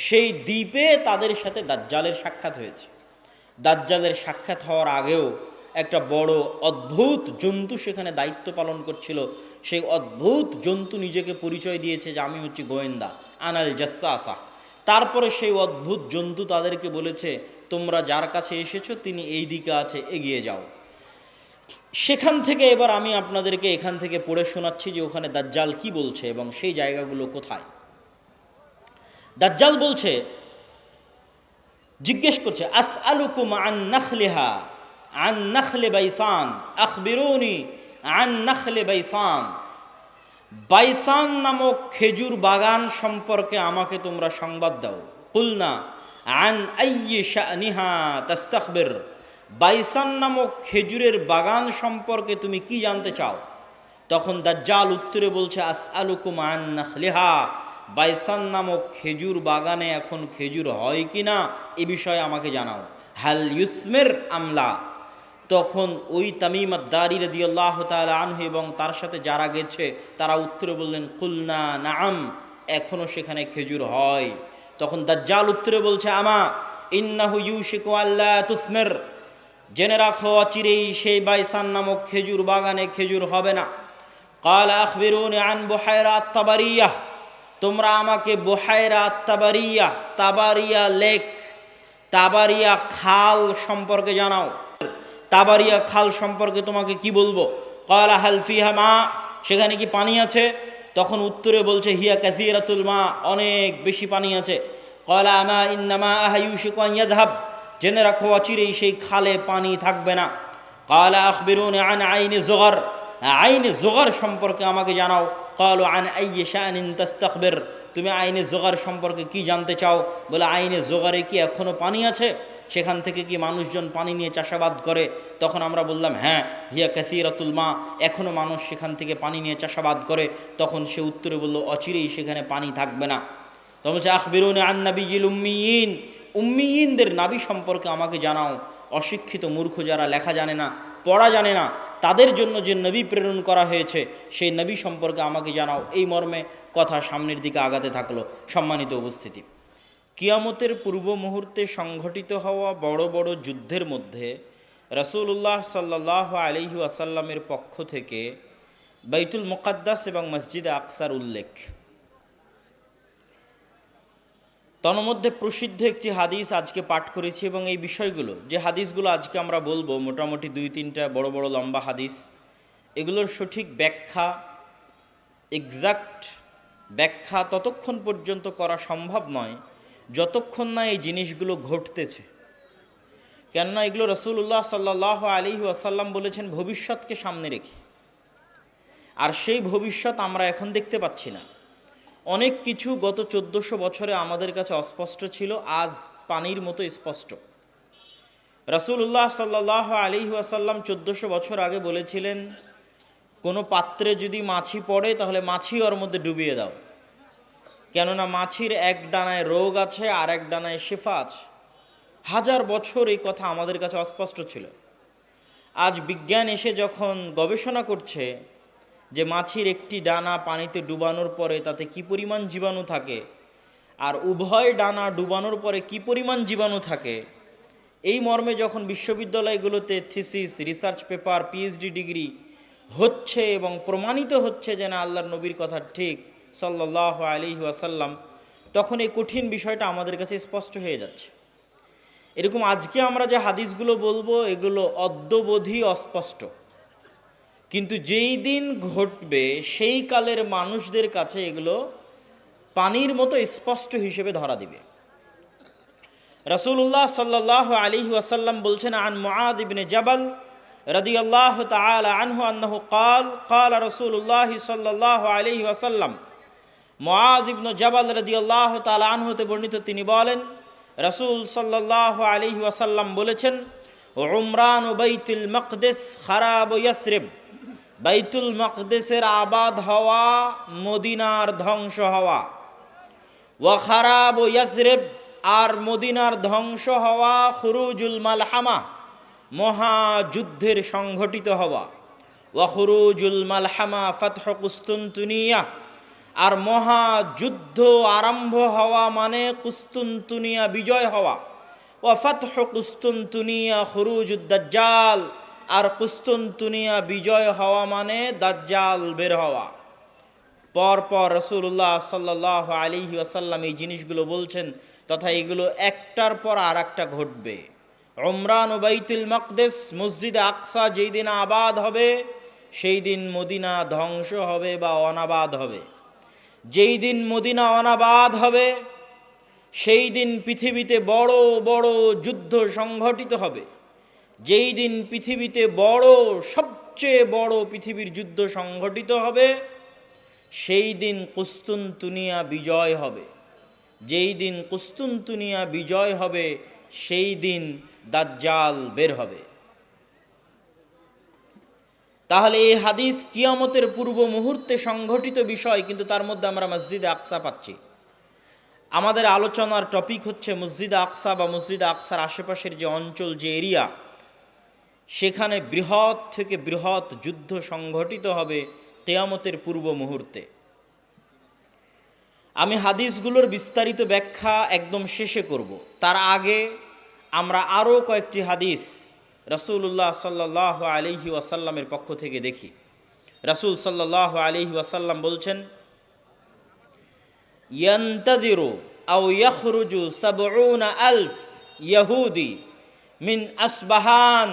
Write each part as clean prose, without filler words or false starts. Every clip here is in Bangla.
সেই দ্বীপে তাদের সাথে দাজ্জালের সাক্ষাৎ হয়েছে। দাজ্জালের সাক্ষাৎ হওয়ার আগেও একটা বড় অদ্ভুত জন্তু সেখানে দায়িত্ব পালন করছিল। সেই অদ্ভুত জন্তু নিজেকে পরিচয় দিয়েছে যে আমি হচ্ছি গোয়েন্দা, আনাল জাসাসা। তারপরে সেই অদ্ভুত জন্তু তাদেরকে বলেছে, তোমরা যার কাছে এসেছো তিনি এই দিকে আছে, এগিয়ে যাও। সেখান থেকে এবার আমি আপনাদেরকে এখান থেকে পড়ে শোনাচ্ছি যে ওখানে দাজ্জাল কি বলছে এবং সেই জায়গাগুলো কোথায়। দাজ্জাল বলছে, জিজ্ঞেস করছে, আসআলুকুম আন নাখলিহা আন নাখলে বাইসান আখবিরুনি আন নাখলে বাইসান। বাইসান নামক খেজুর বাগান সম্পর্কে আমাকে তোমরা সংবাদ দাও। কুলনা আন আইয়ি শানিহা তাস্তাখবির। বাইসান নামক খেজুরের বাগান সম্পর্কে তুমি কি জানতে চাও? তখন দাজ্জাল উত্তরে বলছে, আসআলুকুম আন নাখলিহা। বাইসান নামক খেজুর বাগানে এখন খেজুর হয় কি না এ বিষয়ে আমাকে জানাও। হাল ইউসমির আমলা। তখন ওই তামিম আদ-দারি রাদিয়াল্লাহু তাআলা আনহু এবং তার সাথে যারা গেছে তারা উত্তরে বললেন, কুলনা নাআম, এখনো সেখানে খেজুর হয়। তখন দাজ্জাল উত্তরে বলছে, আমা ইন্নাহু ইউশিকু আল্লা তুসমির। জেনে রাখো অচিরেই সেই বাইসান নামক খেজুর বাগানে খেজুর হবে না। ক্বালা আখবিরুনি আন বুহাইরা আত-তাবারিয়া। তোমরা আমাকে বুহাইরা আত-তাবারিয়া, তাবারিয়া লেক, তাবারিয়া খাল সম্পর্কে জানাও। তাবারিয়া খাল সম্পর্কে তোমাকে কি বলবো? ক্বালা হাল ফিহা মা। সেখানে কি পানি আছে? তখন উত্তরে বলছে, হিয়া কাসীরাতুল মা, অনেক বেশি পানি আছে। ক্বালা আমা ইন্নামা আহায়ুশিকু আন ইয়াযহাব। জেনে রাখো অচিরেই সেই খালে পানি থাকবে না। ক্বালা আখবিরুনি আন আইনি যুগার। আইনে জোগার সম্পর্কে আমাকে জানাও। ক্বালু আন আইয়ি শানিন তাস্তাখবির। তুমি আইনে জোগার সম্পর্কে কি জানতে চাও? বলে, আইনে জোগারে কি এখনো পানি আছে? সেখান থেকে কি মানুষজন পানি নিয়ে চাষাবাদ করে? তখন আমরা বললাম, হ্যাঁ, হিয়া কাসীরাতুল মা, এখনো মানুষ সেখান থেকে পানি নিয়ে চাষাবাদ করে। তখন সে উত্তরে বলল, অচিরেই সেখানে পানি থাকবে না। তখন বলছে, আখবিরুনি আন নাবিয়্যিল উম্মিয়িন। উম্মিয়িনদের নাবী সম্পর্কে আমাকে জানাও। অশিক্ষিত মূর্খ যারা লেখা জানে না, পড়া জানে না, তাদের জন্য যে নবী প্রেরণ করা হয়েছে সেই নবী সম্পর্কে আমাকে জানাও। এই মর্মে কথা সামনের দিকে আগাতে থাকলো। সম্মানিত উপস্থিতি, কিয়ামতের পূর্ব মুহূর্তে সংঘটিত হওয়া বড় বড় যুদ্ধের মধ্যে রাসূলুল্লাহ সাল্লাল্লাহু আলাইহি ওয়াসাল্লামের পক্ষ থেকে বাইতুল মুকাদ্দাস এবং মসজিদে আকসার উল্লেখ। তন্মধ্যে প্রসিদ্ধ একটি হাদিস আজকে পাঠ করেছি এবং এই বিষয়গুলো, যে হাদিসগুলো আজকে আমরা বলবো, মোটামুটি 2-3টা বড় বড় লম্বা হাদিস। এগুলোর সঠিক ব্যাখ্যা, এক্সাক্ট ব্যাখ্যা ততক্ষণ পর্যন্ত করা সম্ভব নয় যতক্ষণ না এই জিনিসগুলো ঘটতেছে। কেননা এগুলো রাসূলুল্লাহ সাল্লাল্লাহু আলাইহি ওয়াসাল্লাম বলেছেন ভবিষ্যৎকে সামনে রেখে, আর সেই ভবিষ্যৎ আমরা এখন দেখতে পাচ্ছি না। অনেক কিছু গত 1400 বছরে আমাদের কাছে অস্পষ্ট ছিল, আজ পানির মতো স্পষ্ট। রাসূলুল্লাহ সাল্লাল্লাহু আলাইহি ওয়াসাল্লাম 1400 বছর আগে বলেছিলেন, কোনো পাত্রে যদি মাছি পড়ে তাহলে মাছি ওর মধ্যে ডুবিয়ে দাও, কেননা মাছির এক ডানায় রোগ আছে আর এক ডানায় শিফা আছে। 1000 বছর এই কথা আমাদের কাছে অস্পষ্ট ছিল। আজ বিজ্ঞান এসে যখন গবেষণা করছে যে মাছির একটি ডানা পানিতে ডুবানোর পরে তাতে কি পরিমাণ জীবাণু থাকে, আর উভয় ডানা ডুবানোর পরে কি পরিমাণ জীবাণু থাকে, এই মর্মে যখন বিশ্ববিদ্যালয়গুলোতে thesis, research paper, PhD degree হচ্ছে এবং প্রমাণিত হচ্ছে যে না আল্লাহর নবীর কথা ঠিক সাল্লাল্লাহু আলাইহি ওয়াসাল্লাম, তখন এই কঠিন বিষয়টা আমাদের কাছে স্পষ্ট হয়ে যাচ্ছে। এরকম আজকে আমরা যে হাদিসগুলো বলবো এগুলো অদ্যবধি অস্পষ্ট, কিন্তু যেই দিন ঘটবে সেই কালের মানুষদের কাছে এগুলো পানির মতো স্পষ্ট হিসেবে ধরা দিবে। রাসূলুল্লাহ সাল্লাল্লাহু আলাইহি ওয়াসাল্লাম বলছেন, আন মুআয ইবনে জাবাল রাদিয়াল্লাহু তাআলা আনহু আন্নাহু ক্বাল ক্বালা রাসূলুল্লাহ সাল্লাল্লাহু আলাইহি ওয়াসাল্লাম। মুআয ইবনে জাবাল রাদিয়াল্লাহু তাআলা আনহু হতে বর্ণিত, তিনি বলেন, রাসূল সাল্লাল্লাহু আলাইহি ওয়াসাল্লাম বলেছেন, উমরান বাইতুল মাকদিস খারাব ইয়াসরিব। বাইতুল মাকদিসের আবাদ হওয়া, মদিনার ধ্বংস হওয়া। ওয়া খারাব ইয়াসরিব, আর মদিনার ধ্বংস হওয়া খুরুজুল মালহামা, মহাযুদ্ধের সংঘটিত হওয়া। ওয়া খুরুজুল মালহামা ফাতহু কুস্তুনতুনিয়া, আর মহাযুদ্ধ আরম্ভ হওয়া মানে কুস্তুনতুনিয়া বিজয় হওয়া। ওয়া ফাতহু কুস্তুনতুনিয়া খুরুজুদ দাজ্জাল, আর কুস্তুনতুনিয়া বিজয় হওয়া মানে দাজ্জাল বের হওয়া। পরপর রাসূলুল্লাহ সাল্লাল্লাহু আলাইহি ওয়াসাল্লাম এই জিনিসগুলো বলছেন, তথা এগুলো একটার পর আর একটা ঘটবে। উমরান ও বাইতুল মাকদিস, মসজিদে আকসা যেই দিন আবাদ হবে সেই দিন মদিনা ধ্বংস হবে বা অনাবাদ হবে। যেই দিন মদিনা অনাবাদ হবে সেই দিন পৃথিবীতে বড় বড় যুদ্ধ সংঘটিত হবে। যেই দিন পৃথিবীতে সবচেয়ে বড় পৃথিবীর যুদ্ধ সংঘটিত হবে সেই দিন কুস্তুনতুনিয়া বিজয় হবে। যেই দিন কুস্তুনতুনিয়া বিজয় হবে সেই দিন দাজ্জাল বের হবে। তাহলে এই হাদিস কিয়ামতের পূর্ব মুহূর্তে সংঘটিত বিষয়, কিন্তু তার মধ্যে আমরা মসজিদে আকসা পাচ্ছি। আমাদের আলোচনার টপিক হচ্ছে মসজিদে আকসা বা মসজিদে আকসার আশেপাশের যে অঞ্চল, যে এরিয়া, সেখানে বৃহৎ থেকে বৃহৎ যুদ্ধ সংঘটিত হবে কিয়ামতের পূর্ব মুহূর্তে। আমি হাদিসগুলোর বিস্তারিত ব্যাখ্যা একদম শেষে করব। তার আগে আমরা আরও কয়েকটি হাদিস রাসূলুল্লাহ সাল্লাল্লাহু আলাইহি ওয়াসাল্লামের পক্ষ থেকে দেখি। রাসূল সাল্লাল্লাহু আলাইহি ওয়াসাল্লাম বলছেন, ইয়ান্তাযিরু আও ইয়াখরুজু ৭০,০০০ ইয়াহুদি মিন আসবাহান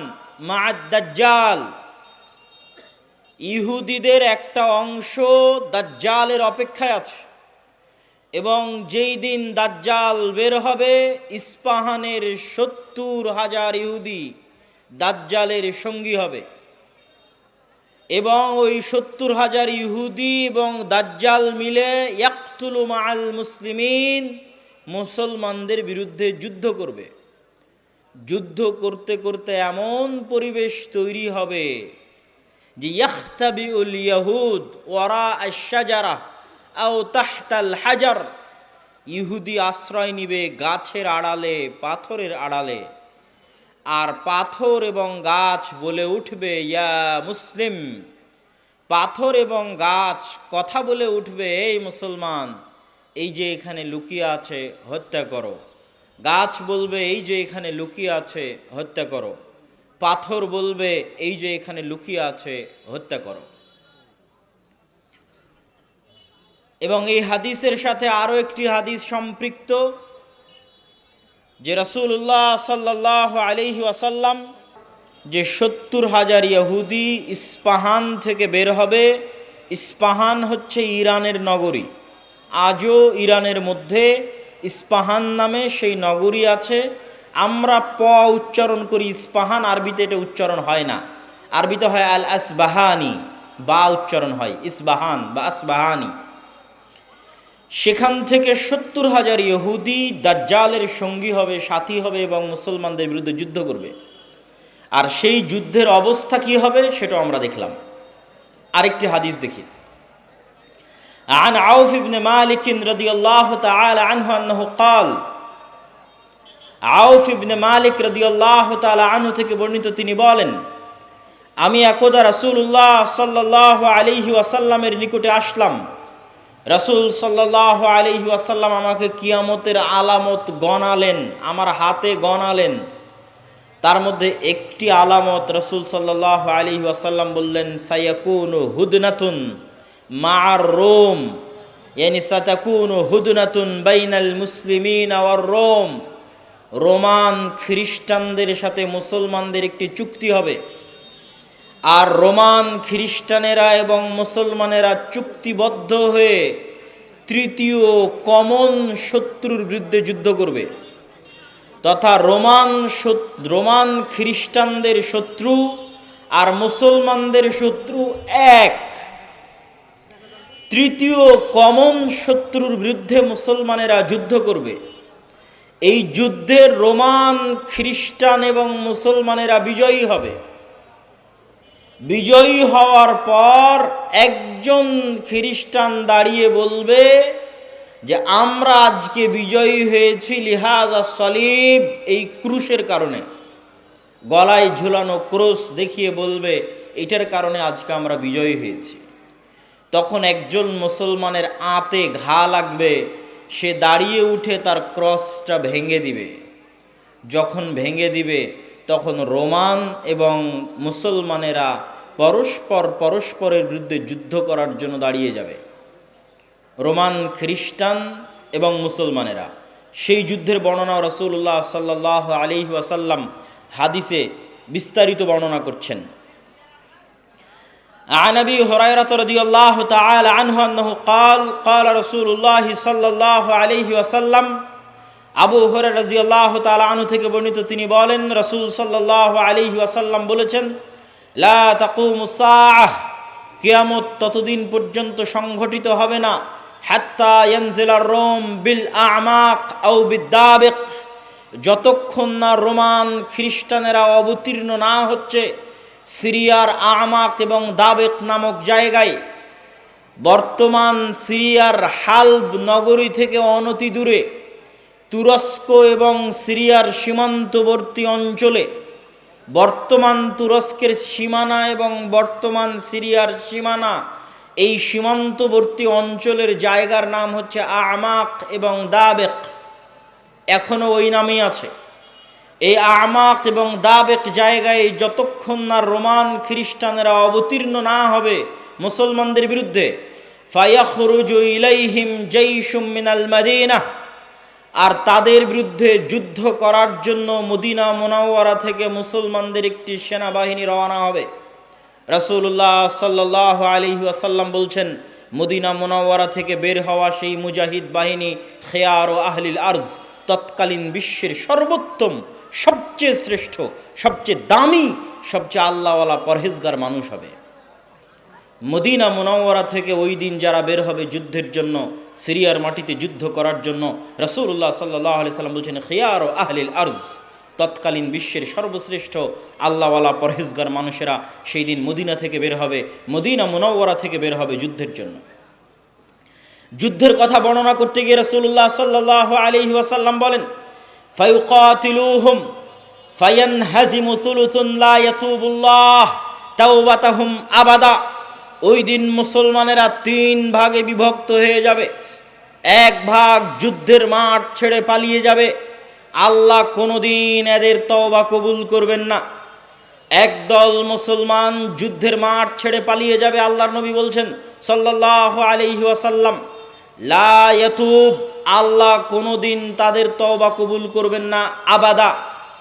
মা'আদ দাজ্জাল। ইহুদিদের একটা অংশ দাজ্জালের অপেক্ষায় আছে, এবং যেই দিন দাজ্জাল বের হবে ইস্পাহানের ৭০,০০০ ইহুদি দাজ্জালের সঙ্গী হবে, এবং ওই ৭০,০০০ ইহুদি এবং দাজ্জাল মিলে ইয়াকতুলু মা'আল মুসলিমিন, মুসলমানদের বিরুদ্ধে যুদ্ধ করবে। যুদ্ধ করতে করতে এমন পরিবেশ তৈরি হবে যে ইয়াখতাবিউল ইয়াহুদ ওয়ারা আশ-শাজারা আও তাহতাল হাজার, ইহুদি আশ্রয় নিবে গাছের আড়ালে, পাথরের আড়ালে, আর পাথর এবং গাছ বলে উঠবে ইয়া মুসলিম। পাথর এবং গাছ কথা বলে উঠবে, এই মুসলমান, এই যে এখানে লুকিয়ে আছে হত্যা করো। গাছ বলবে, এই যে এখানে লুকিয়ে আছে হত্যা করো। পাথর বলবে, এই যে এখানে লুকিয়ে আছে হত্যা করো। এবং এই হাদিসের সাথে আরও একটি হাদিস সম্পৃক্ত, যে রাসূলুল্লাহ সাল্লাল্লাহু আলাইহি ওয়াসাল্লাম যে ৭০,০০০ ইহুদি ইস্পাহান থেকে বের হবে। ইস্পাহান হচ্ছে ইরানের নগরী। আজও ইরানের মধ্যে ইস্পাহান নামে সেই নগরী আছে। আমরা প উচ্চারণ করি ইস্পাহান, আরবিতে এটা উচ্চারণ হয় না। আরবিতে হয় আল আসবাহানি, বা উচ্চারণ হয় ইসবাহান বা আসবাহানি। সেখান থেকে ৭০,০০০ ইহুদি দাজ্জালের সঙ্গী হবে, সাথী হবে, এবং মুসলমানদের বিরুদ্ধে যুদ্ধ করবে। আর সেই যুদ্ধের অবস্থা কি হবে সেটাও আমরা দেখলাম। আরেকটি হাদিস দেখি। عن عوف بن مالك رضي الله تعالى عنه أنه قال, আউফ ইবনে মালিক রাদিয়াল্লাহু তাআলা আনহু থেকে বর্ণিত, তিনি বলেন, আমি একদা রাসূলুল্লাহ সাল্লাল্লাহু আলাইহি ওয়াসাল্লামের নিকটে আসলাম। রাসূল সাল্লাল্লাহু আলাইহি ওয়াসাল্লাম আমাকে কিয়ামতের আলামত গণালেন, আমার হাতে গণালেন। তার মধ্যে একটি আলামত রাসূল সাল্লাল্লাহু আলাইহি ওয়াসাল্লাম বললেন, সায়াকুনু হুদনাতুন মা'আর রোম, ইয়ানি সাতাকুনু হুদনাতুন বাইনাল মুসলিমিন ওয়ার রোম। রোমান খ্রিস্টানদের সাথে মুসলমানদের একটি চুক্তি হবে, আর রোমান খ্রিস্টানেরা এবং মুসলমানেরা চুক্তিবদ্ধ হয়ে তৃতীয় কমন শত্রুর বিরুদ্ধে যুদ্ধ করবে। তথা রোমান খ্রিস্টানদের শত্রু আর মুসলমানদের শত্রু এক। তৃতীয় কমন শত্রুর বিরুদ্ধে মুসলমানেরা যুদ্ধ করবে। এই যুদ্ধে রোমান খ্রিস্টান এবং মুসলমানেরা বিজয়ী হবে। বিজয়ী হওয়ার পর একজন খ্রিস্টান দাঁড়িয়ে বলবে যে আমরা আজকে বিজয়ী হয়েছি লিহাজা সলিব, এই ক্রুশের কারণে। গলায় ঝুলানো ক্রুশ দেখিয়ে বলবে এটার কারণে আজকে আমরা বিজয়ী হয়েছি। তখন একজন মুসলমানের আঁতে ঘা লাগবে, সে দাঁড়িয়ে উঠে তার ক্রসটা ভেঙে দিবে। যখন ভেঙে দিবে তখন রোমান এবং মুসলমানেরা পরস্পরের বিরুদ্ধে যুদ্ধ করার জন্য দাঁড়িয়ে যাবে। রোমান, খ্রিস্টান এবং মুসলমানেরা। সেই যুদ্ধের বর্ণনা রাসূলুল্লাহ সাল্লাল্লাহু আলাইহি ওয়াসাল্লাম হাদিসে বিস্তারিত বর্ণনা করছেন। عن أبي هريرة رضي الله تعالى عنه أنه قال قال رسول الله صلى الله عليه وسلم আবু হুরায়রা রাদিয়াল্লাহু তাআলা আনহু থেকে বর্ণিত, তিনি বলেন রাসূল সাল্লাল্লাহু আলাইহি ওয়াসাল্লাম বলেছেন, লা তাকুমুস সাআহ, কিয়ামত ততদিন পর্যন্ত সংঘটিত হবে না, হাত্তা ইয়ানজিলার রোম বিল আমাক আও বিদাবিক, যতক্ষণ না রোমান খ্রিস্টানেরা অবতীর্ণ না হচ্ছে সিরিয়ার আমাক এবং দাবেক নামক জায়গায়। বর্তমান সিরিয়ার হালব নগরী থেকে অনতি দূরে তুরস্ক এবং সিরিয়ার সীমান্তবর্তী অঞ্চলে, বর্তমান তুরস্কের সীমানা এবং বর্তমান সিরিয়ার সীমানা, এই সীমান্তবর্তী অঞ্চলের জায়গার নাম হচ্ছে আমাক এবং দাবেক, এখনও ওই নামেই আছে। এই আমাক এবং দাবেক জায়গায় যতক্ষণ না রোমান খ্রিস্টানেরা অবতীর্ণ না হবে মুসলমানদের বিরুদ্ধে, ফায়াখরুজু ইলাইহিম জাইশুম মিনাল মাদিনাহ, আর তাদের বিরুদ্ধে যুদ্ধ করার জন্য মদিনা মুনাওয়ারা থেকে মুসলমানদের একটি সেনাবাহিনী রওনা হবে। রাসূলুল্লাহ সাল্লাল্লাহু আলাইহি ওয়াসাল্লাম বলছেন, মদিনা মুনাওয়ারা থেকে বের হওয়া সেই মুজাহিদ বাহিনী খেয়ার ও আহলিল আরজ, তৎকালীন বিশ্বের সর্বোত্তম, সবচেয়ে শ্রেষ্ঠ, সবচেয়ে দামি, সবচেয়ে আল্লাহওয়ালা পরহেজগার মানুষ হবে। মদিনা মুনাওয়ারা থেকে ওই দিন যারা বের হবে যুদ্ধের জন্য, সিরিয়ার মাটিতে যুদ্ধ করার জন্য, রাসূলুল্লাহ সাল্লাল্লাহু আলাইহি সাল্লাম বলছেন খিয়ার ও আহলিল আরজ, তৎকালীন বিশ্বের সর্বশ্রেষ্ঠ আল্লাহওয়ালা পরহেজগার মানুষেরা সেই দিন মদিনা থেকে বের হবে, মদিনা মুনাওয়ারা থেকে বের হবে যুদ্ধের জন্য। যুদ্ধের কথা বর্ণনা করতে গিয়ে রাসূলুল্লাহ সাল্লাল্লাহু আলাইহি ওয়াসাল্লাম বলেন, ফায়ুকাতিলুহুম ফায়ানহাজিমু সুলুসুন লা ইয়াতুবুল্লাহ তাওবাতাহুম আবাদা, ওই দিন মুসলমানেরা 3 ভাগে বিভক্ত হয়ে যাবে। এক ভাগ যুদ্ধের মাঠ ছেড়ে পালিয়ে যাবে, আল্লাহ কোনোদিন এদের তওবা কবুল করবেন না। একদল মুসলমান যুদ্ধের মাঠ ছেড়ে পালিয়ে যাবে, আল্লাহর নবী বলছেন সাল্লাল্লাহু আলাইহি ওয়াসাল্লাম, লা ইয়াতুব, আল্লাহ কোনোদিন তাদের তওবা কবুল করবেন না, আবাদা,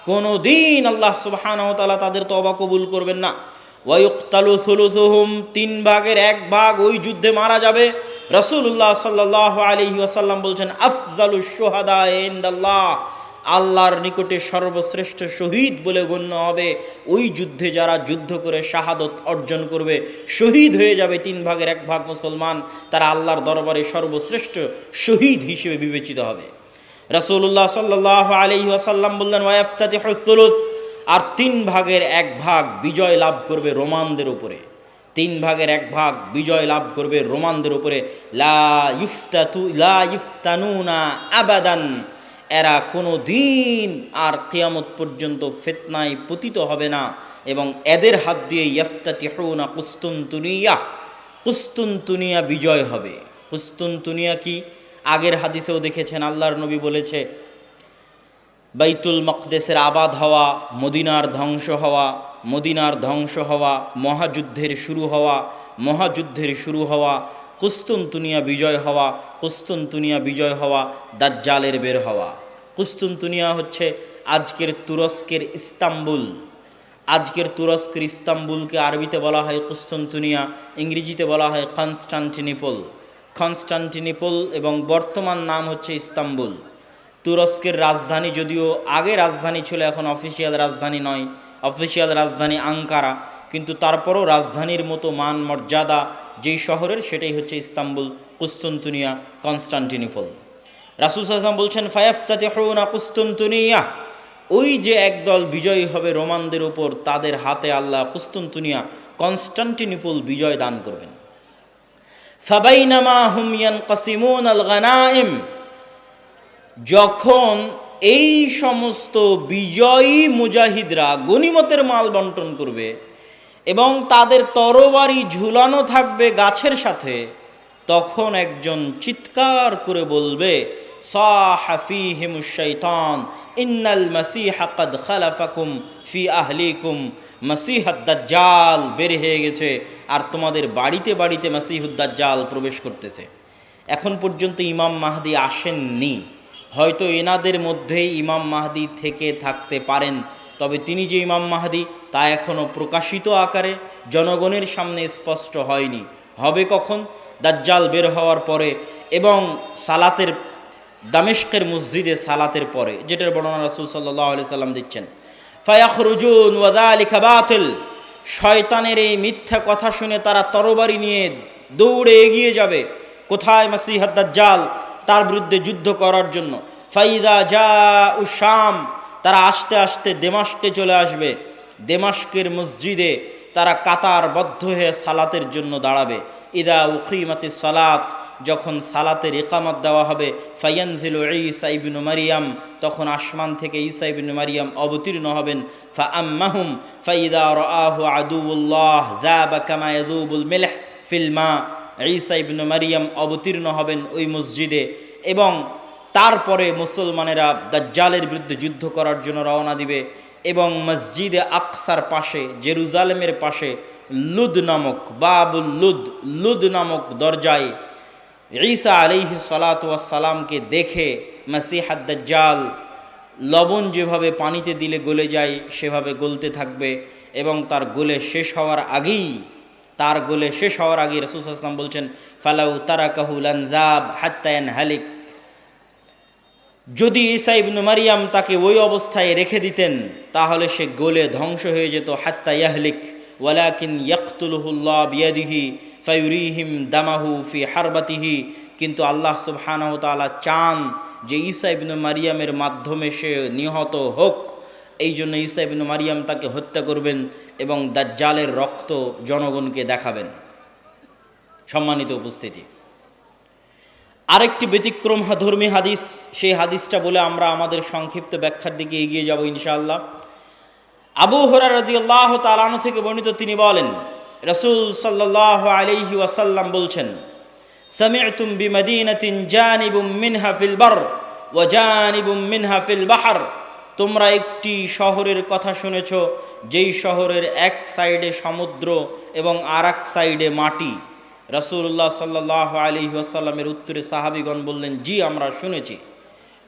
কোনোদিন আল্লাহ সুবহানাহু ওয়া তাআলা তাদের তওবা কবুল করবেন না। ওয়ায়ুকতালু সুলুসুহুম, 3 ভাগের 1 ভাগ ওই যুদ্ধে মারা যাবে। রাসূলুল্লাহ সাল্লাল্লাহু আলাইহি ওয়াসাল্লাম বলছেন, আফজালুশ শুহাদা ইনদাল্লাহ, আল্লাহর নিকটে সর্বশ্রেষ্ঠ শহীদ বলে গণ্য হবে ওই যুদ্ধে যারা যুদ্ধ করে শাহাদত অর্জন করবে, শহীদ হয়ে যাবে 3 ভাগের 1 ভাগ মুসলমান, তারা আল্লাহর দরবারে সর্বশ্রেষ্ঠ শহীদ হিসেবে বিবেচিত হবে। রাসূলুল্লাহ সাল্লাল্লাহু আলাইহি ওয়াসাল্লাম বললেন, ওয়াইফতাতিহুস সুলুস, আর 3 ভাগের 1 ভাগ বিজয় লাভ করবে রোমানদের উপরে, 3 ভাগের 1 ভাগ বিজয় লাভ করবে রোমানদের উপরে। লা ইফতানুনা আবাদান, এরা কোনো দিন আর কিয়ামত পর্যন্ত ফিতনায় পতিত হবে না, এবং এদের হাত দিয়ে ইফতাতিহুনা কুস্তুনতুনিয়া, কুস্তুনতুনিয়া বিজয় হবে। কুস্তুনতুনিয়া কি? আগের হাদিসেও দেখেছেন, আল্লাহর নবী বলেছে বাইতুল মাকদেসের আবাদ হওয়া, মদিনার ধ্বংস হওয়া, মদিনার ধ্বংস হওয়া, মহাযুদ্ধের শুরু হওয়া, মহাযুদ্ধের শুরু হওয়া, কুস্তুনতুনিয়া বিজয় হওয়া, কুস্তুনতুনিয়া বিজয় হওয়া, দাজ্জালের বের হওয়া। কুস্তুনতুনিয়া হচ্ছে আজকের তুরস্কের ইস্তাম্বুল। আজকের তুরস্কের ইস্তাম্বুলকে আরবিতে বলা হয় কুস্তুনতুনিয়া, ইংরেজিতে বলা হয় কনস্টান্টিনিপল। কনস্টান্টিনিপল এবং বর্তমান নাম হচ্ছে ইস্তাম্বুল। তুরস্কের রাজধানী, যদিও আগে রাজধানী ছিল, এখন অফিসিয়াল রাজধানী নয়, অফিসিয়াল রাজধানী আঙ্কারা, কিন্তু তারপরও রাজধানীর মতো মান মর্যাদা যেই শহরের, সেটাই হচ্ছে ইস্তাম্বুল, কুস্তুনতুনিয়া, কনস্টান্টিনিপল। রাসূল সাল্লাল্লাহু আলাইহি ওয়াসাল্লাম বলছেন, ফায়াফতাতিহুনা কুস্তুনতুনিয়া, ওই যে একদল বিজয়ী হবে রোমানদের উপর, তাদের হাতে আল্লাহ কুস্তুনতুনিয়া, কনস্টান্টিনিপল বিজয় দান করবেন। ফাবাইনামা হুম ইয়ানকাসিমুনাল গানাইম, যখন এই সমস্ত বিজয়ী মুজাহিদরা গনিমতের মাল বন্টন করবে, এবং তাদের তরবারি ঝুলানো থাকবে গাছের সাথে, তখন একজন চিৎকার করে বলবে, সাহা ফীহিমুশ শাইতান ইন্নাল মাসীহা ক্বাদ খালাফাকুম ফি আহলিকুম, মাসীহুদ দাজ্জাল বের হয়ে গেছে আর তোমাদের বাড়িতে বাড়িতে মাসীহুদ দাজ্জাল প্রবেশ করতেছে। এখন পর্যন্ত ইমাম মাহদী আসেননি, হয়তো এনাদের মধ্যেই ইমাম মাহদী থেকে থাকতে পারেন, তবে তিনি যে ইমাম মাহদী তা এখনও প্রকাশিত আকারে জনগণের সামনে স্পষ্ট হয়নি। হবে কখন? দাজ্জাল বের হওয়ার পরে এবং সালাতের দামেস্কের মসজিদে সালাতের পরে, যেটার বর্ণনা রাসূল সাল্লাল্লাহু আলাইহি সাল্লাম দিচ্ছেন। ফায়াখরুজুন ওয়া যালিকা বাতিল, শয়তানের এই মিথ্যা কথা শুনে তারা তরবারি নিয়ে দৌড়ে এগিয়ে যাবে কোথায়? মাসীহুদ দাজ্জাল, তার বিরুদ্ধে যুদ্ধ করার জন্য। ফাইদা জাউ শাম, তারা আস্তে আস্তে দেমাস্কে চলে আসবে। দেমাস্কের মসজিদে তারা কাতারবদ্ধ হয়ে সালাতের জন্য দাঁড়াবে। ইদা উকিমাতিস সালাত, যখন সালাতের ইকামত দেওয়া হবে, ফায়ানজিলু ঈসা ইবনু মারিয়াম, তখন আসমান থেকে ঈসা ইবনু মারিয়াম অবতীর্ণ হবেন। ফাআম্মাহুম ফাইদা রাআহু আদুউল্লাহ যাবা কামা ইয়াযুবুল মিলহ ফিল মা, ঈসা ইবনু মারিয়াম অবতীর্ণ হবেন ওই মসজিদে এবং তারপরে মুসলমানেরা দাজ্জালের বিরুদ্ধে যুদ্ধ করার জন্য রওনা দিবে। এবং মসজিদে আকসার পাশে, জেরুজালেমের পাশে লুদ নামক বাবুল লুদ, লুদ নামক দরজায় ঈসা আলাইহিস সালাতু ওয়াস সালামকে দেখে মাসীহুদ দাজ্জাল লবণ যেভাবে পানিতে দিলে গলে যায় সেভাবে গলতে থাকবে এবং তার গলে শেষ হওয়ার আগেই রাসূল সাল্লাল্লাহু আলাইহি ওয়াসাল্লাম বলছেন, ফালাউ তারাকাহু লানযাব হাত্তা ইয়ানহালিক, যদি ঈসা ইবনু মারিয়াম তাকে ওই অবস্থায় রেখে দিতেন তাহলে সে গলে ধ্বংস হয়ে যেত। হাত্তা ইয়াহলিক ওয়ালাকিন ইয়াকতুলুহুল্লাহ বিয়াদিহি ফায়ুরিহিম দামাহু ফি হারবাতিহি, কিন্তু আল্লাহ সুবহানাহু ওয়া তাআলা চান যে ঈসা ইবনু মারিয়ামের মাধ্যমে সে নিহত হোক, এই জন্য ঈসা ইবনু মারিয়াম তাকে হত্যা করবেন এবং দাজ্জালের রক্ত জনগণকে দেখাবেন। সম্মানিত উপস্থিতি, আরেকটি ব্যতিক্রম ধর্মী হাদিস, সেই হাদিসটা বলে আমরা আমাদের সংক্ষিপ্ত ব্যাখ্যার দিকে এগিয়ে যাব ইনশাআল্লাহ। আবু হুরায়রা রাদিয়াল্লাহু তাআলা আনহু থেকে বর্ণিত, তিনি বলেন রাসূল সাল্লাল্লাহু আলাইহি ওয়াসাল্লাম বলছেন, সামি'তুম বিমাদিনাতিন জানিবুম মিনহা ফিল বার ওয়া জানিবুম মিনহা ফিল বাহর, তোমরা একটি শহরের কথা শুনেছ যেই শহরের এক সাইডে সমুদ্র এবং আর এক সাইডে মাটি। রাসূলুল্লাহ সাল্লাল্লাহু আলাইহি ওয়াসাল্লামের উত্তরে সাহাবীগণ বললেন, জি আমরা শুনেছি।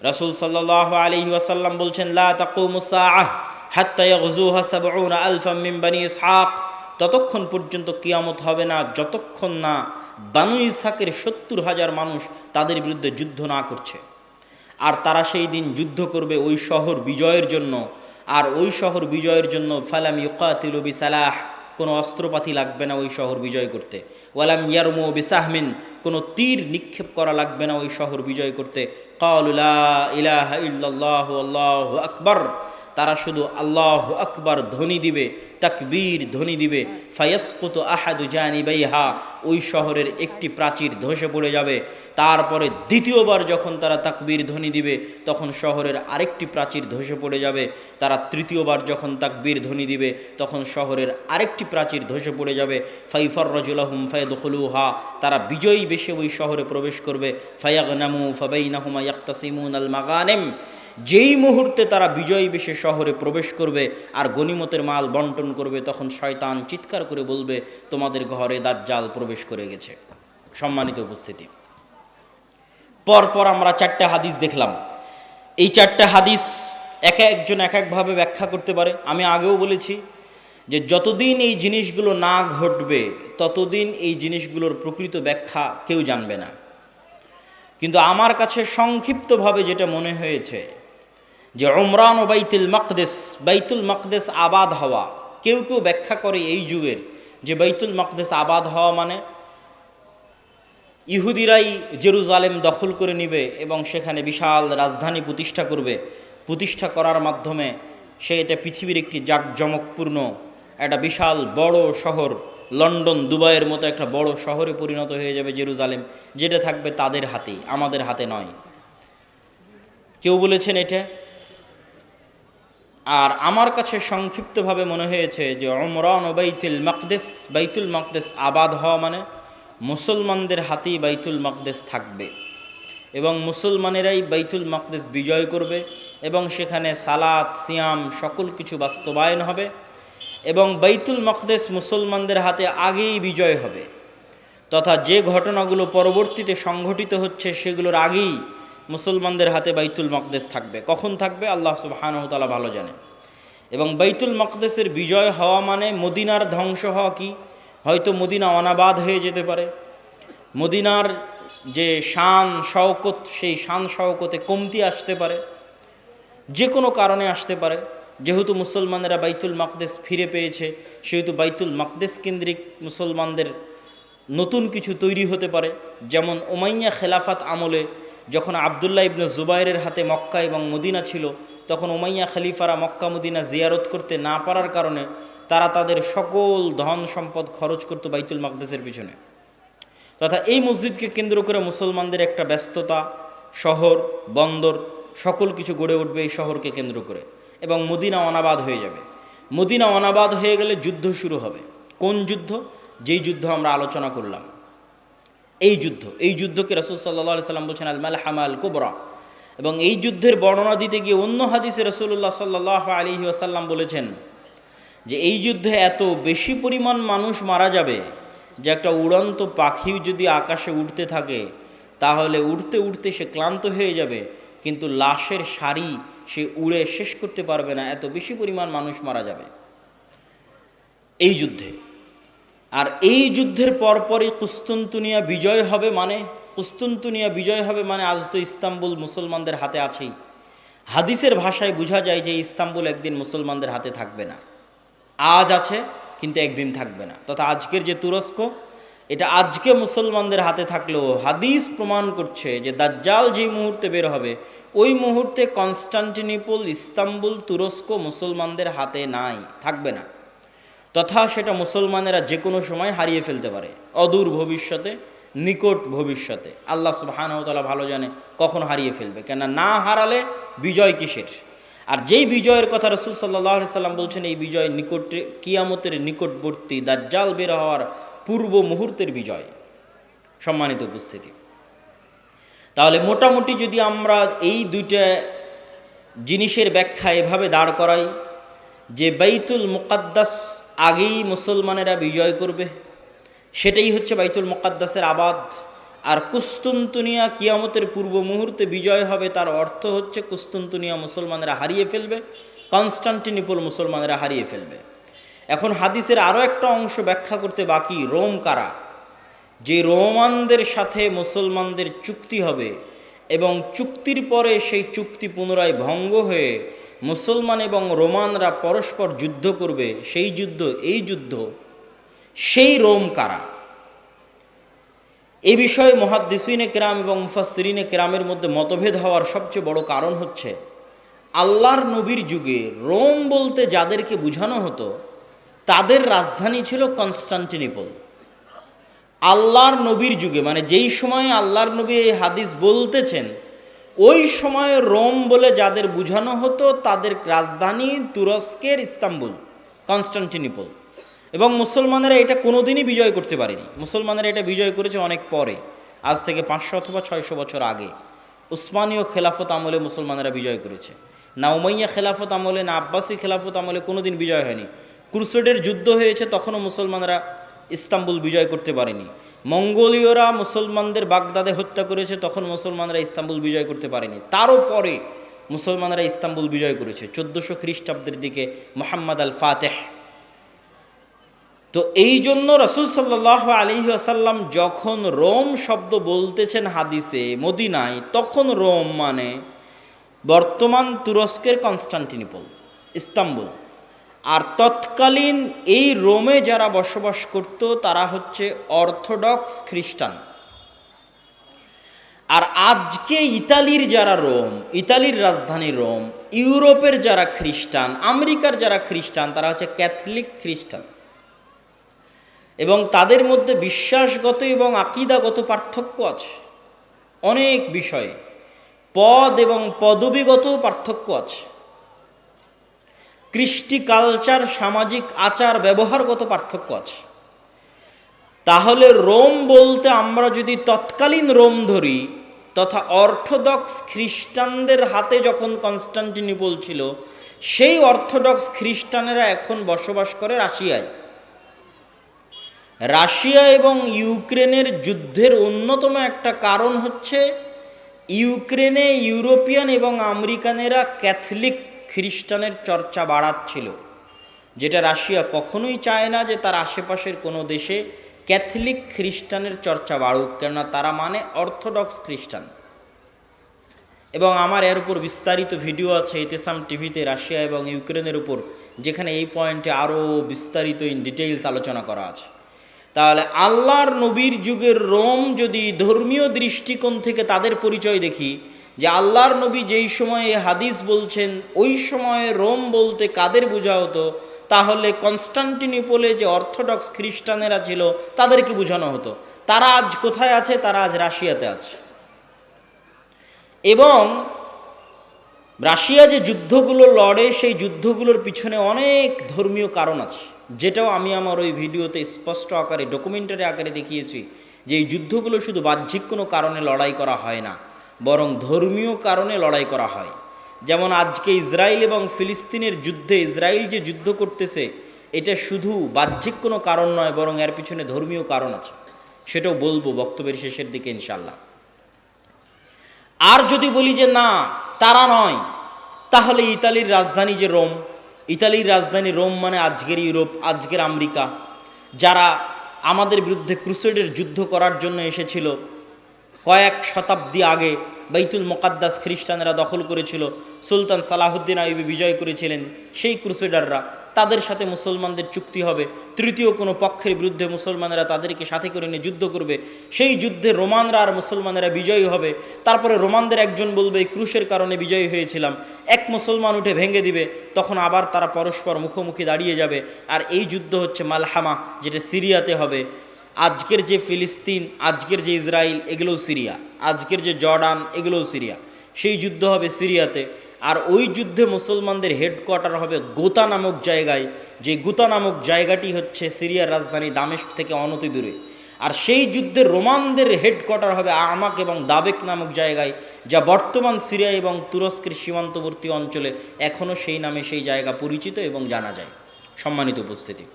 রাসূল সাল্লাল্লাহু আলাইহি ওয়াসাল্লাম বলছেন, লা তাকুমুস সাআহ হাত্তা ইয়াগযুহা ৭০ আলফাম মিন বনি ইসহাক, ততক্ষণ পর্যন্ত কিয়ামত হবে না যতক্ষণ না বানু ইসহাকের ৭০,০০০ মানুষ তাদের বিরুদ্ধে যুদ্ধ না করছে। আর তারা সেই দিন যুদ্ধ করবে ওই শহর বিজয়ের জন্য। আর ওই শহর বিজয়ের জন্য ফালাম ইউকাতিলু বিসালাহ, কোনো অস্ত্রপাতি লাগবে না ওই শহর বিজয় করতে। ওয়ালাম ইয়ারমু বিসাহমিন, কোনো তীর নিক্ষেপ করা লাগবে না ওই শহর বিজয় করতে। ক্বালু লা ইলাহা ইল্লাল্লাহু আল্লাহু আকবার, তারা শুধু আল্লাহু আকবার ধ্বনি দিবে, তাকবীর ধ্বনি দিবে। ফায়াসকুতু আহাদু জানিবাইহা, ওই শহরের একটি প্রাচীর ধসে পড়ে যাবে। তারপরে দ্বিতীয়বার যখন তারা তাকবীর ধ্বনি দিবে তখন শহরের আরেকটি প্রাচীর ধসে পড়ে যাবে। তারা তৃতীয়বার যখন তাকবীর ধ্বনি দিবে তখন শহরের আরেকটি প্রাচীর ধসে পড়ে যাবে। ফাইফাররাজু লাহুম ফায়াদখুলুহা, তারা বিজয়ী বেশে ওই শহরে প্রবেশ করবে। ফায়াগনামু ফাবাইনাহুমা ইয়াকতাসিমুনাল মাগানিম, যেই মুহূর্তে তারা বিজয়ী বেশে শহরে প্রবেশ করবে আর গনিমতের মাল বন্টন করবে, তখন শয়তান চিৎকার করে বলবে, তোমাদের ঘরে দাজ্জাল প্রবেশ করে গেছে। সম্মানিত উপস্থিতি, পরপর আমরা 4টা হাদিস দেখলাম। এই 4টা হাদিস এক একজন এক একভাবে ব্যাখ্যা করতে পারে। আমি আগেও বলেছি যে যতদিন এই জিনিসগুলো না ঘটবে ততদিন এই জিনিসগুলোর প্রকৃত ব্যাখ্যা কেউ জানবে না। কিন্তু আমার কাছে সংক্ষিপ্তভাবে যেটা মনে হয়েছে যে উমরান ও বাইতুল মাকদেস আবাদ হওয়া, কেউ কেউ ব্যাখ্যা করে এই যুগের যে বাইতুল মাকদেস আবাদ হওয়া মানে ইহুদিরাই জেরুজালেম দখল করে নিবে এবং সেখানে বিশাল রাজধানী প্রতিষ্ঠা করবে। প্রতিষ্ঠা করার মাধ্যমে সে এটা পৃথিবীর একটি জাঁকজমকপূর্ণ একটা বিশাল বড় শহর, লন্ডন দুবাইয়ের মতো একটা বড় শহরে পরিণত হয়ে যাবে জেরুজালেম, যেটা থাকবে তাদের হাতেই, আমাদের হাতে নয়। কেউ বলেছেন এটা, আর আমার কাছে সংক্ষিপ্তভাবে মনে হয়েছে যে উমরান ও বাইতুল মাকদেস আবাদ হওয়া মানে মুসলমানদের হাতেই বাইতুল মাকদেস থাকবে এবং মুসলমানেরাই বাইতুল মাকদেস বিজয় করবে এবং সেখানে সালাত সিয়াম সকল কিছু বাস্তবায়ন হবে এবং বাইতুল মাকদেস মুসলমানদের হাতে আগেই বিজয় হবে, তথা যে ঘটনাগুলো পরবর্তীতে সংঘটিত হচ্ছে সেগুলোর আগেই মুসলমানদের হাতে বাইতুল মাকদেস থাকবে। কখন থাকবে আল্লাহ সুবহানাহু ওয়া তাআলা ভালো জানেন। এবং বাইতুল মাকদেসের বিজয় হওয়া মানে মদিনার ধ্বংস হওয়া কি, হয়তো মদিনা অনাবাদ হয়ে যেতে পারে, মদিনার যে শান শওকত সেই শান শওকতে কমতি আসতে পারে, যে কোনো কারণে আসতে পারে। যেহেতু মুসলমানেরা বাইতুল মাকদেস ফিরে পেয়েছে সেহেতু বাইতুল মাকদেস কেন্দ্রিক মুসলমানদের নতুন কিছু তৈরি হতে পারে। যেমন উমাইয়া খেলাফাত আমলে যখন আবদুল্লাহ ইবনে জুবাইরের হাতে মক্কা এবং মদিনা ছিল, তখন উমাইয়া খলিফারা মক্কা মদিনা জিয়ারত করতে না পারার কারণে তারা তাদের সকল ধন সম্পদ খরচ করত বাইতুল মাকদেসের পিছনে। তথা এই মসজিদকে কেন্দ্র করে মুসলমানদের একটা ব্যস্ততা, শহর বন্দর সকল কিছু গড়ে উঠবে এই শহরকে কেন্দ্র করে, এবং মদিনা অনাবাদ হয়ে যাবে। মদিনা অনাবাদ হয়ে গেলে যুদ্ধ শুরু হবে। কোন যুদ্ধ? যেই যুদ্ধ আমরা আলোচনা করলাম, এই যুদ্ধকে রাসূল সাল্লাল্লাহু আলাইহি সাল্লাম বলছেন আল মালহামা আল কুবরা। এবং এই যুদ্ধের বর্ণনা দিতে গিয়ে অন্য হাদিসে রাসূলুল্লাহ সাল্লাল্লাহু আলাইহি ওয়াসাল্লাম বলেছেন যে এই যুদ্ধে এত বেশি পরিমাণ মানুষ মারা যাবে যে একটা উড়ন্ত পাখি যদি আকাশে উড়তে থাকে তাহলে উড়তে উড়তে সে ক্লান্ত হয়ে যাবে, কিন্তু লাশের সারি সে উড়ে শেষ করতে পারবে না, এত বেশি পরিমাণ মানুষ মারা যাবে এই যুদ্ধে। আর এই যুদ্ধের পরপরই কুস্তুনতুনিয়া বিজয় হবে, মানে আজ তো ইস্তাম্বুল মুসলমানদের হাতে আছেই। হাদিসের ভাষায় বোঝা যায় যে ইস্তাম্বুল একদিন মুসলমানদের হাতে থাকবে না। আজ আছে কিন্তু একদিন থাকবে না। তথা আজকের যে তুরস্ক, এটা আজকে মুসলমানদের হাতে থাকলেও হাদিস প্রমাণ করছে যে দাজ্জাল যেই মুহূর্তে বের হবে ওই মুহূর্তে কনস্টান্টিনোপল, ইস্তাম্বুল, তুরস্ক মুসলমানদের হাতে নাই, থাকবে না। তথা সেটা মুসলমানেরা যে কোনো সময় হারিয়ে ফেলতে পারে, অদূর ভবিষ্যতে, নিকট ভবিষ্যতে। আল্লাহ সুবহানাহু ওয়া তাআলা ভালো জানে কখন হারিয়ে ফেলবে, কেন না হারালে বিজয় কিসের? আর যেই বিজয়ের কথা রাসূল সাল্লাল্লাহু আলাইহি সাল্লাম বলছেন এই বিজয় নিকটে, কিয়ামতের নিকটবর্তী, দাজ্জাল বের হওয়ার পূর্ব মুহূর্তের বিজয়। সম্মানিত উপস্থিতি, তাহলে মোটামুটি যদি আমরা এই দুইটা জিনিসের ব্যাখ্যা এভাবে দাঁড় করাই যে বাইতুল মুকাদ্দাস আগেই মুসলমানেরা বিজয় করবে, সেটাই হচ্ছে বাইতুল মুকাদ্দাসের আবাদ। আর কুস্তুনতুনিয়া কিয়ামতের পূর্ব মুহূর্তে বিজয় হবে, তার অর্থ হচ্ছে কুস্তুনতুনিয়া মুসলমানেরা হারিয়ে ফেলবে, কনস্টান্টিনোপল মুসলমানেরা হারিয়ে ফেলবে। এখন হাদিসের আরও একটা অংশ ব্যাখ্যা করতে বাকি, রোম কারা? যে রোমানদের সাথে মুসলমানদের চুক্তি হবে এবং চুক্তির পরে সেই চুক্তি পুনরায় ভঙ্গ হয়ে মুসলমান এবং রোমানরা পরস্পর যুদ্ধ করবে, সেই যুদ্ধ, এই যুদ্ধ, সেই রোম কারা? এই বিষয়ে মুহাদ্দিসিনে কেরাম এবং মুফাসসিরিনে কেরামের মধ্যে মতভেদ হওয়ার সবচেয়ে বড় কারণ হচ্ছে আল্লাহর নবীর যুগে রোম বলতে যাদেরকে বোঝানো হতো তাদের রাজধানী ছিল কনস্টান্টিনোপল। আল্লাহর নবীর যুগে, মানে যেই সময়ে আল্লাহর নবী এই হাদিস বলতেছেন ওই সময়ে রোম বলে যাদের বোঝানো হতো তাদের রাজধানী তুরস্কের ইস্তাম্বুল, কনস্টান্টিনোপল। এবং মুসলমানেরা এটা কোনোদিনই বিজয় করতে পারেনি। মুসলমানেরা এটা বিজয় করেছে অনেক পরে, আজ থেকে 500 অথবা 600 বছর আগে। উসমানীয় খেলাফত আমলে মুসলমানেরা বিজয় করেছে, না উমাইয়া খেলাফত আমলে, না আব্বাসী খেলাফত আমলে কোনোদিন বিজয় হয়নি। ক্রুসেডের যুদ্ধ হয়েছে, তখনও মুসলমানরা ইস্তাম্বুল বিজয় করতে পারেনি। মঙ্গোলীয়রা মুসলমানদের বাগদাদে হত্যা করেছে, তখন মুসলমানরা ইস্তাম্বুল বিজয় করতে পারেনি। তারও পরে মুসলমানরা ইস্তাম্বুল বিজয় করেছে 1400 খ্রিস্টাব্দের দিকে মুহাম্মদ আল ফাতেহ। তো এই জন্য রাসূল সাল্লাল্লাহু আলাইহি ওয়াসাল্লাম যখন রোম শব্দ বলতেছেন হাদিসে মদিনায়, তখন রোম মানে বর্তমান তুরস্কের কনস্টান্টিনোপল, ইস্তাম্বুল। আর তৎকালীন এই রোমে যারা বসবাস করত তারা হচ্ছে অর্থোডক্স খ্রিস্টান। আর আজকে ইতালির যারা রোম, ইতালির রাজধানী রোম, ইউরোপের যারা খ্রিস্টান, আমেরিকার যারা খ্রিস্টান, তারা হচ্ছে ক্যাথলিক খ্রিস্টান। এবং তাদের মধ্যে বিশ্বাসগত এবং আকীদাগত পার্থক্য আছে অনেক বিষয়ে, পদ এবং পদবীগত পার্থক্য আছে। কৃষ্টি কালচার, সামাজিক আচার ব্যবহারগত পার্থক্য আছে। তাহলে রোম বলতে আমরা যদি তৎকালীন রোম ধরি, তথা অর্থোডক্স খ্রিস্টানদের হাতে যখন কনস্টান্টিনোপল ছিল, সেই অর্থোডক্স খ্রিস্টানেরা এখন বসবাস করে রাশিয়ায়। রাশিয়া এবং ইউক্রেনের যুদ্ধের অন্যতম একটা কারণ হচ্ছে ইউক্রেনে ইউরোপিয়ান এবং আমেরিকানেরা ক্যাথলিক খ্রিস্টানের চর্চা বাড়াচ্ছিল, যেটা রাশিয়া কখনোই চায় না যে তার আশেপাশের কোনো দেশে ক্যাথলিক খ্রিস্টানের চর্চা বাড়ুক, কেননা তারা মানে অর্থোডক্স খ্রিস্টান। এবং আমার এর উপর বিস্তারিত ভিডিও আছে ইতেসাম টিভিতে রাশিয়া এবং ইউক্রেনের উপর, যেখানে এই পয়েন্টে আরও বিস্তারিত ইন ডিটেইলস আলোচনা করা আছে। তাহলে আল্লাহর নবীর যুগের রোম যদি ধর্মীয় দৃষ্টিকোণ থেকে তাদের পরিচয় দেখি, যে আল্লাহর নবী যেই সময়ে হাদিস বলছেন ওই সময়ে রোম বলতে কাদের বোঝা হতো, তাহলে কনস্টান্টিনোপলে যে অর্থোডক্স খ্রিস্টানেরা ছিল তাদেরকে বোঝানো হতো। তারা আজ কোথায় আছে? তারা আজ রাশিয়াতে আছে। এবং রাশিয়া যে যুদ্ধগুলো লড়ে, সেই যুদ্ধগুলোর পিছনে অনেক ধর্মীয় কারণ আছে, যেটাও আমি আমার ওই ভিডিওতে স্পষ্ট আকারে ডকুমেন্টারি আকারে দেখিয়েছি, যে এই যুদ্ধগুলো শুধু বাহ্যিক কোনো কারণে লড়াই করা হয় না, বরং ধর্মীয় কারণে লড়াই করা হয়। যেমন আজকে ইসরায়েল এবং ফিলিস্তিনের যুদ্ধে ইসরায়েল যে যুদ্ধ করতেছে, এটা শুধু বাহ্যিক কোনো কারণ নয়, বরং এর পিছনে ধর্মীয় কারণ আছে, সেটাও বলবো বক্তব্যের শেষের দিকে ইনশাল্লাহ। আর যদি বলি যে না, তারা নয়, তাহলে ইতালির রাজধানী যে রোম, ইতালির রাজধানী রোম মানে আজকের ইউরোপ, আজকের আমেরিকা, যারা আমাদের বিরুদ্ধে ক্রুসেডের যুদ্ধ করার জন্য এসেছিল, কয়েক শতাব্দী আগে বাইতুল মুকাদ্দাস খ্রিস্টানেরা দখল করেছিল, সুলতান সালাহুদ্দিন আইয়ুবী বিজয় করেছিলেন, সেই ক্রুসেডাররা, তাদের সাথে মুসলমানদের চুক্তি হবে, তৃতীয় কোনো পক্ষের বিরুদ্ধে মুসলমানেরা তাদেরকে সাথে করে নিয়ে যুদ্ধ করবে, সেই যুদ্ধে রোমানরা আর মুসলমানেরা বিজয়ী হবে। তারপরে রোমানদের একজন বলবে এই ক্রুশের কারণে বিজয়ী হয়েছিলাম, এক মুসলমান উঠে ভেঙে দিবে, তখন আবার তারা পরস্পর মুখোমুখি দাঁড়িয়ে যাবে। আর এই যুদ্ধ হচ্ছে মালহামা, যেটা সিরিয়াতে হবে। আজকের যে ফিলিস্তিন, আজকের যে ইসরায়েল, এগুলোও সিরিয়া, আজকের যে জর্ডান, এগুলোও সিরিয়া, সেই যুদ্ধ হবে সিরিয়াতে। আর ওই যুদ্ধে মুসলমানদের হেডকোয়ার্টার হবে গোতা নামক জায়গায়, যে গোতা নামক জায়গাটি হচ্ছে সিরিয়ার রাজধানী দামেস্ক থেকে অনতি দূরে। আর সেই যুদ্ধে রোমানদের হেডকোয়ার্টার হবে আমাক এবং দাবেক নামক জায়গায়, যা বর্তমান সিরিয়া এবং তুরস্কের সীমান্তবর্তী অঞ্চলে এখনও সেই নামে সেই জায়গা পরিচিত এবং জানা যায়। সম্মানিত উপস্থিতি,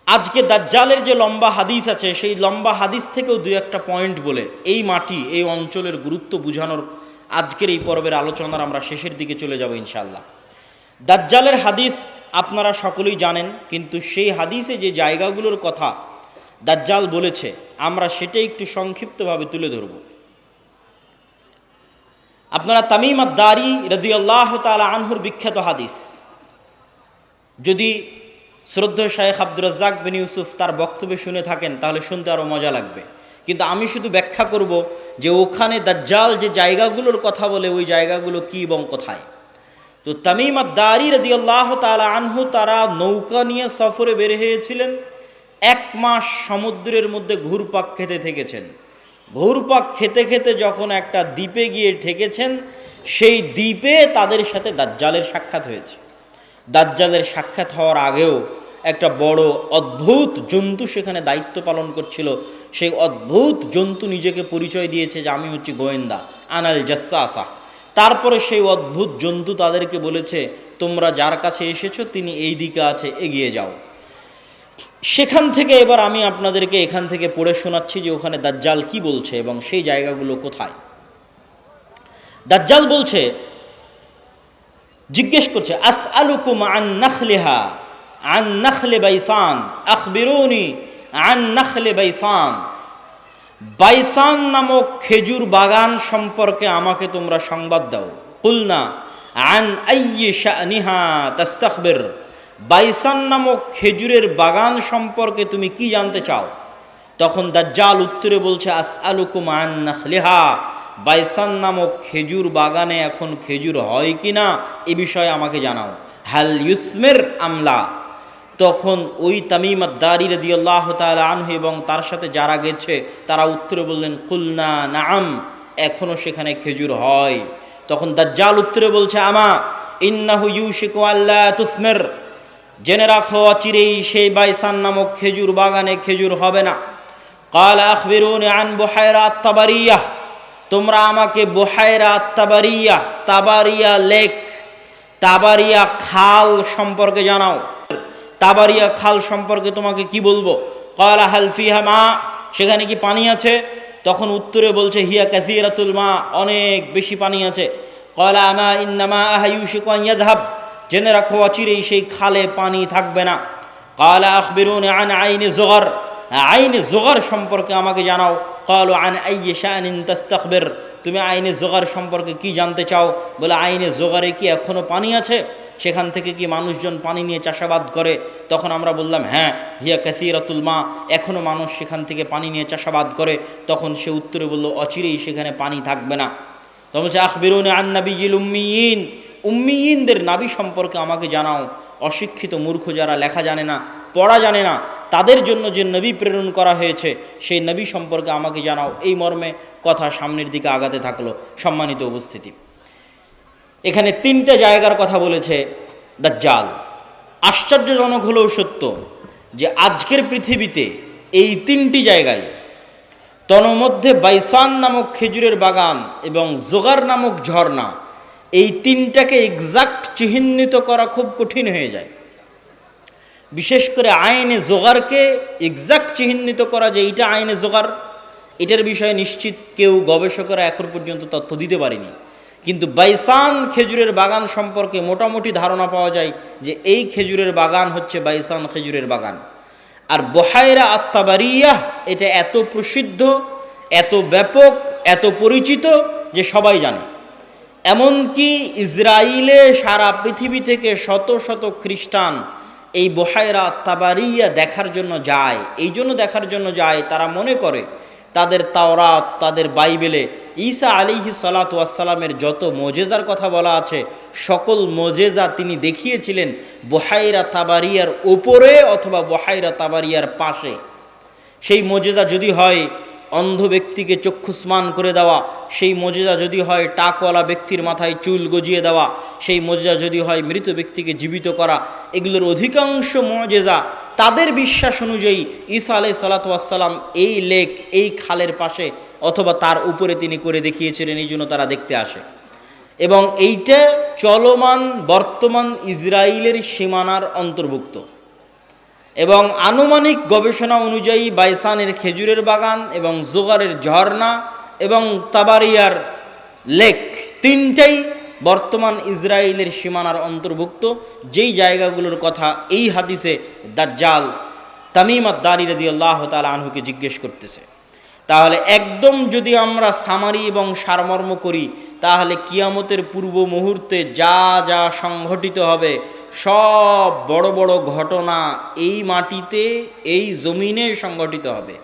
আজকে দাজ্জালের যে লম্বা হাদিস আছে, সেই লম্বা হাদিস থেকেও দু একটা পয়েন্ট বলে এই মাটি, এই অঞ্চলের গুরুত্ব বোঝানোর আজকের এই পর্বের আলোচনার আমরা শেষের দিকে চলে যাব ইনশাআল্লাহ। দাজ্জালের হাদিস আপনারা সকলেই জানেন, কিন্তু সেই হাদিসে যে জায়গাগুলোর কথা দাজ্জাল বলেছে, আমরা সেটাই একটু সংক্ষিপ্তভাবে তুলে ধরব। আপনারা তামিম আদ-দারি রাদিয়াল্লাহু তাআলা আনহুর বিখ্যাত হাদিস, যদি শ্রদ্ধেয় শায়েখ আব্দুর রাজ্জাক বিন ইউসুফ তার বক্তব্য শুনে থাকেন তাহলে শুনতে আরও মজা লাগবে, কিন্তু আমি শুধু ব্যাখ্যা করব যে ওখানে দাজ্জাল যে জায়গাগুলোর কথা বলে ওই জায়গাগুলো কি এবং কোথায়। তো তামিম আদ-দারি রাদিয়াল্লাহু তাআলা আনহু তারা নৌকা নিয়ে সফরে বের হয়েছিলেন, 1 মাস সমুদ্রের মধ্যে ঘুরপাক খেতে থেকেছেন। ঘুরপাক খেতে খেতে যখন একটা দ্বীপে গিয়ে ঠেকেছেন, সেই দ্বীপে তাদের সাথে দাজ্জালের সাক্ষাৎ হয়েছে। দাজ্জালের সাক্ষাৎ হওয়ার আগেও একটা বড় অদ্ভুত জন্তু সেখানে দায়িত্ব পালন করছিল। সেই অদ্ভুত জন্তু নিজেকে পরিচয় দিয়েছে যে আমি হচ্ছি গোয়েন্দা, আনাল জাসসাসা। তারপরে সেই অদ্ভুত জন্তু তাদেরকে বলেছে, তোমরা যার কাছে এসেছো তিনি এই দিকে আছে, এগিয়ে যাও। সেখান থেকে এবার আমি আপনাদেরকে এখান থেকে পড়ে শোনাচ্ছি যে ওখানে দাজ্জাল কি বলছে এবং সেই জায়গাগুলো কোথায়। দাজ্জাল বলছে, জিজ্ঞেস করছে, আসআলুকুম আন নাখলিহা আন নাখলে বাইসান আখবিরুনি আন নাখলে বাইসান। বাইসান নামক খেজুর বাগান সম্পর্কে আমাকে তোমরা সংবাদ দাও। কুলনা আন আইয়ি শানিহা তাস্তাখবির। বাইসান নামক খেজুরের বাগান সম্পর্কে তুমি কি জানতে চাও? তখন দাজ্জাল উত্তরে বলছে, আসআলুকুম আন নাখলিহা, বাইসান নামক খেজুর বাগানে এখন খেজুর হয় কি না এ বিষয়ে আমাকে জানাও। হাল ইউসমির আমলা। তখন ওই তামিম আদ-দারি রাদিয়াল্লাহু তাআলা আনহু এবং তার সাথে যারা গেছে তারা উত্তরে বললেন, কুলনা নাআম, এখনও সেখানে খেজুর হয়। তখন দাজ্জাল উত্তরে বলছে, আমা ইন্নাহু ইউশিকু আল্লা তুসমির, জেনে রাখো অচিরেই সেই বাইসান নামক খেজুর বাগানে খেজুর হবে না। قال اخبروني عن بحيرة الطبرية, তোমরা আমাকে বুহায়রা তাবারিয়া, তাবারিয়া লেক, তাবারিয়া খাল সম্পর্কে জানাও। তাবারিয়া খাল সম্পর্কে তোমাকে কি বলবো? قال هل فيها ماء, সেখানে কি পানি আছে? তখন উত্তরে বলছে হিয়া কাসীরাতুল মা, অনেক বেশি পানি আছে। قال اما انما يوشك ان يذهب, জেনে রাখো অচিরেই সেই খালে পানি থাকবে না। قال اخبروني عن عين زغر, আইনে জোগার সম্পর্কে আমাকে জানাও। قالوا عن اي شأن تستخبر, তুমি আইনে জোগার সম্পর্কে কি জানতে চাও? বলে আইনে জোগারে কি এখনো পানি আছে? সেখান থেকে কি মানুষজন পানি নিয়ে চাষাবাদ করে? তখন আমরা বললাম হ্যাঁ, হিয়া কাসীরাতুল মা, এখনো মানুষ সেখান থেকে পানি নিয়ে চাষাবাদ করে। তখন সে উত্তরে বলল অচিরেই সেখানে পানি থাকবে না। তখন সে আখবিরুনি আন নাবিয়্যিল উম্মিয়িন, উম্মিয়িনদের নাবী সম্পর্কে আমাকে জানাও। অশিক্ষিত মূর্খ যারা লেখা জানে না, পড়া জানে না, তাদের জন্য যে নবী প্রেরণ করা হয়েছে সেই নবী সম্পর্কে আমাকে জানাও। এই মর্মে কথা সামনের দিকে আগাতে থাকলো। সম্মানিত উপস্থিতি, এখানে তিনটা জায়গার কথা বলেছে দাজ্জাল। আশ্চর্যজনক হলেও সত্য যে আজকের পৃথিবীতে এই তিনটি জায়গায়, তন্মধ্যে বাইসান নামক খেজুরের বাগান এবং জোগার নামক ঝর্ণা, এই তিনটাকে এক্সাক্ট চিহ্নিত করা খুব কঠিন হয়ে যায়। বিশেষ করে আইনে জোগারকে এক্সাক্ট চিহ্নিত করা যে এইটা আইনে জোগার, এটার বিষয়ে নিশ্চিত কেউ গবেষকরা এখন পর্যন্ত তথ্য দিতে পারেনি। কিন্তু বাইসান খেজুরের বাগান সম্পর্কে মোটামুটি ধারণা পাওয়া যায় যে এই খেজুরের বাগান হচ্ছে বাইসান খেজুরের বাগান। আর বুহায়রা আত-তাবারিয়া এটা এত প্রসিদ্ধ, এত ব্যাপক, এত পরিচিত যে সবাই জানে। এমনকি ইসরায়েলে সারা পৃথিবী থেকে শত শত খ্রিস্টান এই বুহায়রা তাবারিয়া দেখার জন্য যায়। এই জন্য দেখার জন্য যায়, তারা মনে করে তাদের তাওরাত, তাদের বাইবেলে ঈসা আলাইহিস সালাতু ওয়াস সালামের যত মোজেজার কথা বলা আছে, সকল মোজেজা তিনি দেখিয়েছিলেন বুহায়রা তাবারিয়ার উপরে অথবা বুহায়রা তাবারিয়ার পাশে। সেই মোজেজা যদি হয় অন্ধ ব্যক্তিকে চক্ষুস্মান করে দেওয়া, সেই মোজেজা যদি হয় টাকওয়ালা ব্যক্তির মাথায় চুল গজিয়ে দেওয়া, সেই মোজেজা যদি হয় মৃত ব্যক্তিকে জীবিত করা, এগুলোর অধিকাংশ মোজেজা তাদের বিশ্বাস অনুযায়ী ঈসা আলাইহিস সালাতু ওয়াস সালাম এই লেক, এই খালের পাশে অথবা তার উপরে তিনি করে দেখিয়েছিলেন, এই জন্য তারা দেখতে আসে। এবং এইটা চলমান বর্তমান ইসরায়েলের সীমানার অন্তর্ভুক্ত। এবং আনুমানিক গবেষণা অনুযায়ী বাইসানের খেজুরের বাগান এবং জোগারের ঝর্ণা এবং তাবারিয়ার লেক তিনটাই বর্তমান ইসরায়েলের সীমানার অন্তর্ভুক্ত, যেই জায়গাগুলোর কথা এই হাদিসে দাজ্জাল তামিম আদ-দারি রাদিয়াল্লাহু তাআলা আনহুকে জিজ্ঞেস করতেছে। তাহলে একদম যদি আমরা সামারি এবং সারমর্ম করি, তাহলে কিয়ামতের পূর্ব মুহূর্তে যা যা সংঘটিত হবে সব বড় বড় ঘটনা এই মাটিতে, এই জমিনে সংঘটিত হবে,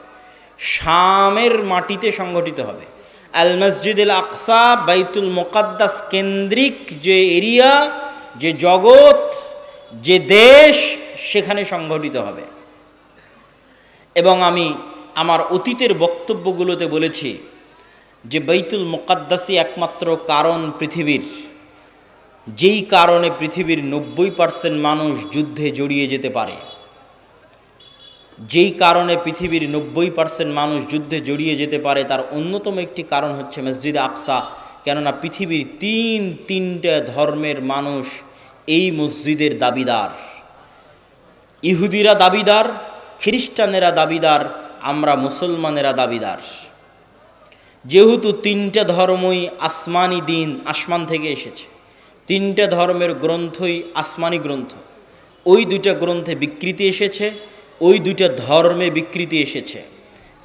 শামের মাটিতে সংঘটিত হবে। আল মসজিদুল আকসা, বাইতুল মুকাদ্দাস কেন্দ্রিক যে এরিয়া, যে জগৎ, যে দেশ, সেখানে সংঘটিত হবে। এবং আমি আমার অতীতের বক্তব্যগুলোতে বলেছি যে বাইতুল মুকাদ্দাসই একমাত্র কারণ পৃথিবীর, যেই কারণে পৃথিবীর 90% মানুষ যুদ্ধে জড়িয়ে যেতে পারে। যেই কারণে পৃথিবীর 90% মানুষ যুদ্ধে জড়িয়ে যেতে পারে তার অন্যতম একটি কারণ হচ্ছে মসজিদ আকসা। কেননা পৃথিবীর তিনটা ধর্মের মানুষ এই মসজিদের দাবিদার। ইহুদিরা দাবিদার, খ্রিস্টানেরা দাবিদার, আমরা মুসলমানেরা দাবিদার। যেহেতু তিনটা ধর্মই আসমানি দিন, আসমান থেকে এসেছে, তিনটা ধর্মের গ্রন্থই আসমানি গ্রন্থ, ওই দুইটা গ্রন্থে বিকৃতি এসেছে, ওই দুইটা ধর্মে বিকৃতি এসেছে।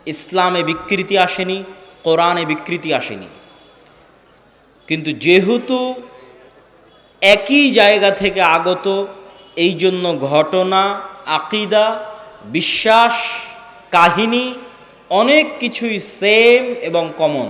ইসলামে বিকৃতি আসেনি, কোরআনে বিকৃতি আসেনি। কিন্তু যেহেতু একই জায়গা থেকে আগত, এই জন্য ঘটনা, আকিদা, বিশ্বাস, কাহিনী অনেক কিছুই সেম এবং কমন।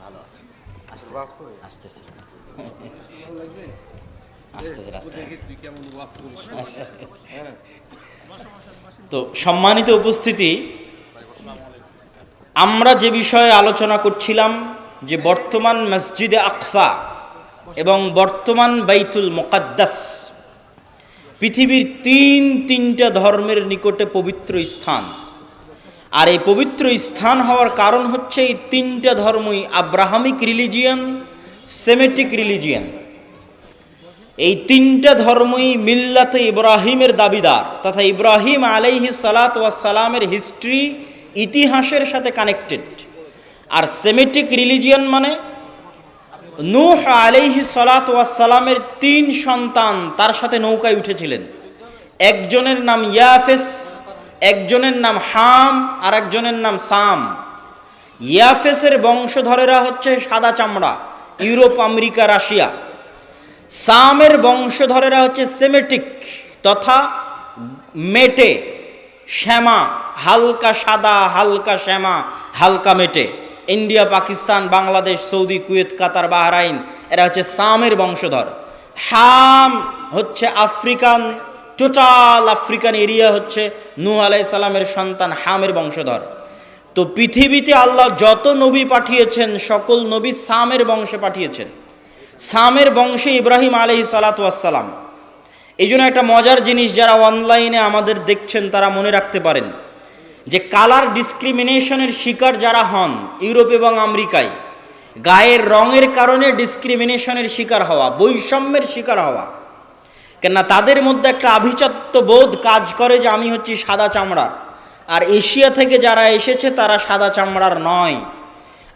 ভালো। আসতেছে আসতেছে রাস্তায়। তো সম্মানিত উপস্থিতি, আমরা যে বিষয়ে আলোচনা করছিলাম যে বর্তমান মসজিদে আকসা এবং বর্তমান বাইতুল মুকাদ্দাস পৃথিবীর তিনটা ধর্মের নিকটে পবিত্র স্থান। আর এই পবিত্র স্থান হওয়ার কারণ হচ্ছে এই তিনটা ধর্মই আব্রাহামিক রিলিজিয়ান, সেমেটিক রিলিজিয়ান। এই তিনটা ধর্মই মিল্লাতে ইব্রাহিমের দাবিদার তথা ইব্রাহিম আলাইহিস সালাতু ওয়াস সালামের হিস্ট্রি, ইতিহাসের সাথে কানেক্টেড। আর সেমেটিক রিলিজিয়ান মানে নূহ আলাইহিস সালাতু ওয়াস সালামের 3 সন্তান তার সাথে নৌকায় উঠেছিলেন। একজনের নাম ইয়াফেস, একজনের নাম হাম, আর একজনের নাম সাম। ইয়াফেসের বংশধরেরা হচ্ছে সাদা চামড়া, ইউরোপ, আমেরিকা, রাশিয়া। সামের বংশধরেরা হচ্ছে সেমেটিক তথা মেটে, শ্যামা, হালকা সাদা, হালকা শ্যামা, হালকা মেটে। India, Pakistan, Bangladesh, Saudi, Kuwait, Qatar, Bahrain, এরা হচ্ছে সামের বংশধর। হাম হচ্ছে আফ্রিকান, টোটাল আফ্রিকান এরিয়া হচ্ছে নূহ আলাইহিস সালামের সন্তান হামের বংশধর। তো পৃথিবীতে আল্লাহ যত নবী পাঠিয়েছেন সকল নবী সামের বংশে পাঠিয়েছেন। সামের বংশে ইব্রাহিম আলাইহিস সালাতু ওয়াস সালাম। এই জন্য একটা মজার জিনিস, যারা অনলাইনে আমাদের দেখছেন তারা মনে রাখতে পারেন যে কালার ডিসক্রিমিনেশনের শিকার যারা হন ইউরোপ এবং আমেরিকায়, গায়ের রঙের কারণে ডিসক্রিমিনেশনের শিকার হওয়া, বৈষম্যের শিকার হওয়া, কেননা তাদের মধ্যে একটা আভিজাত্য বোধ কাজ করে যে আমি হচ্ছি সাদা চামড়ার, আর এশিয়া থেকে যারা এসেছে তারা সাদা চামড়ার নয়।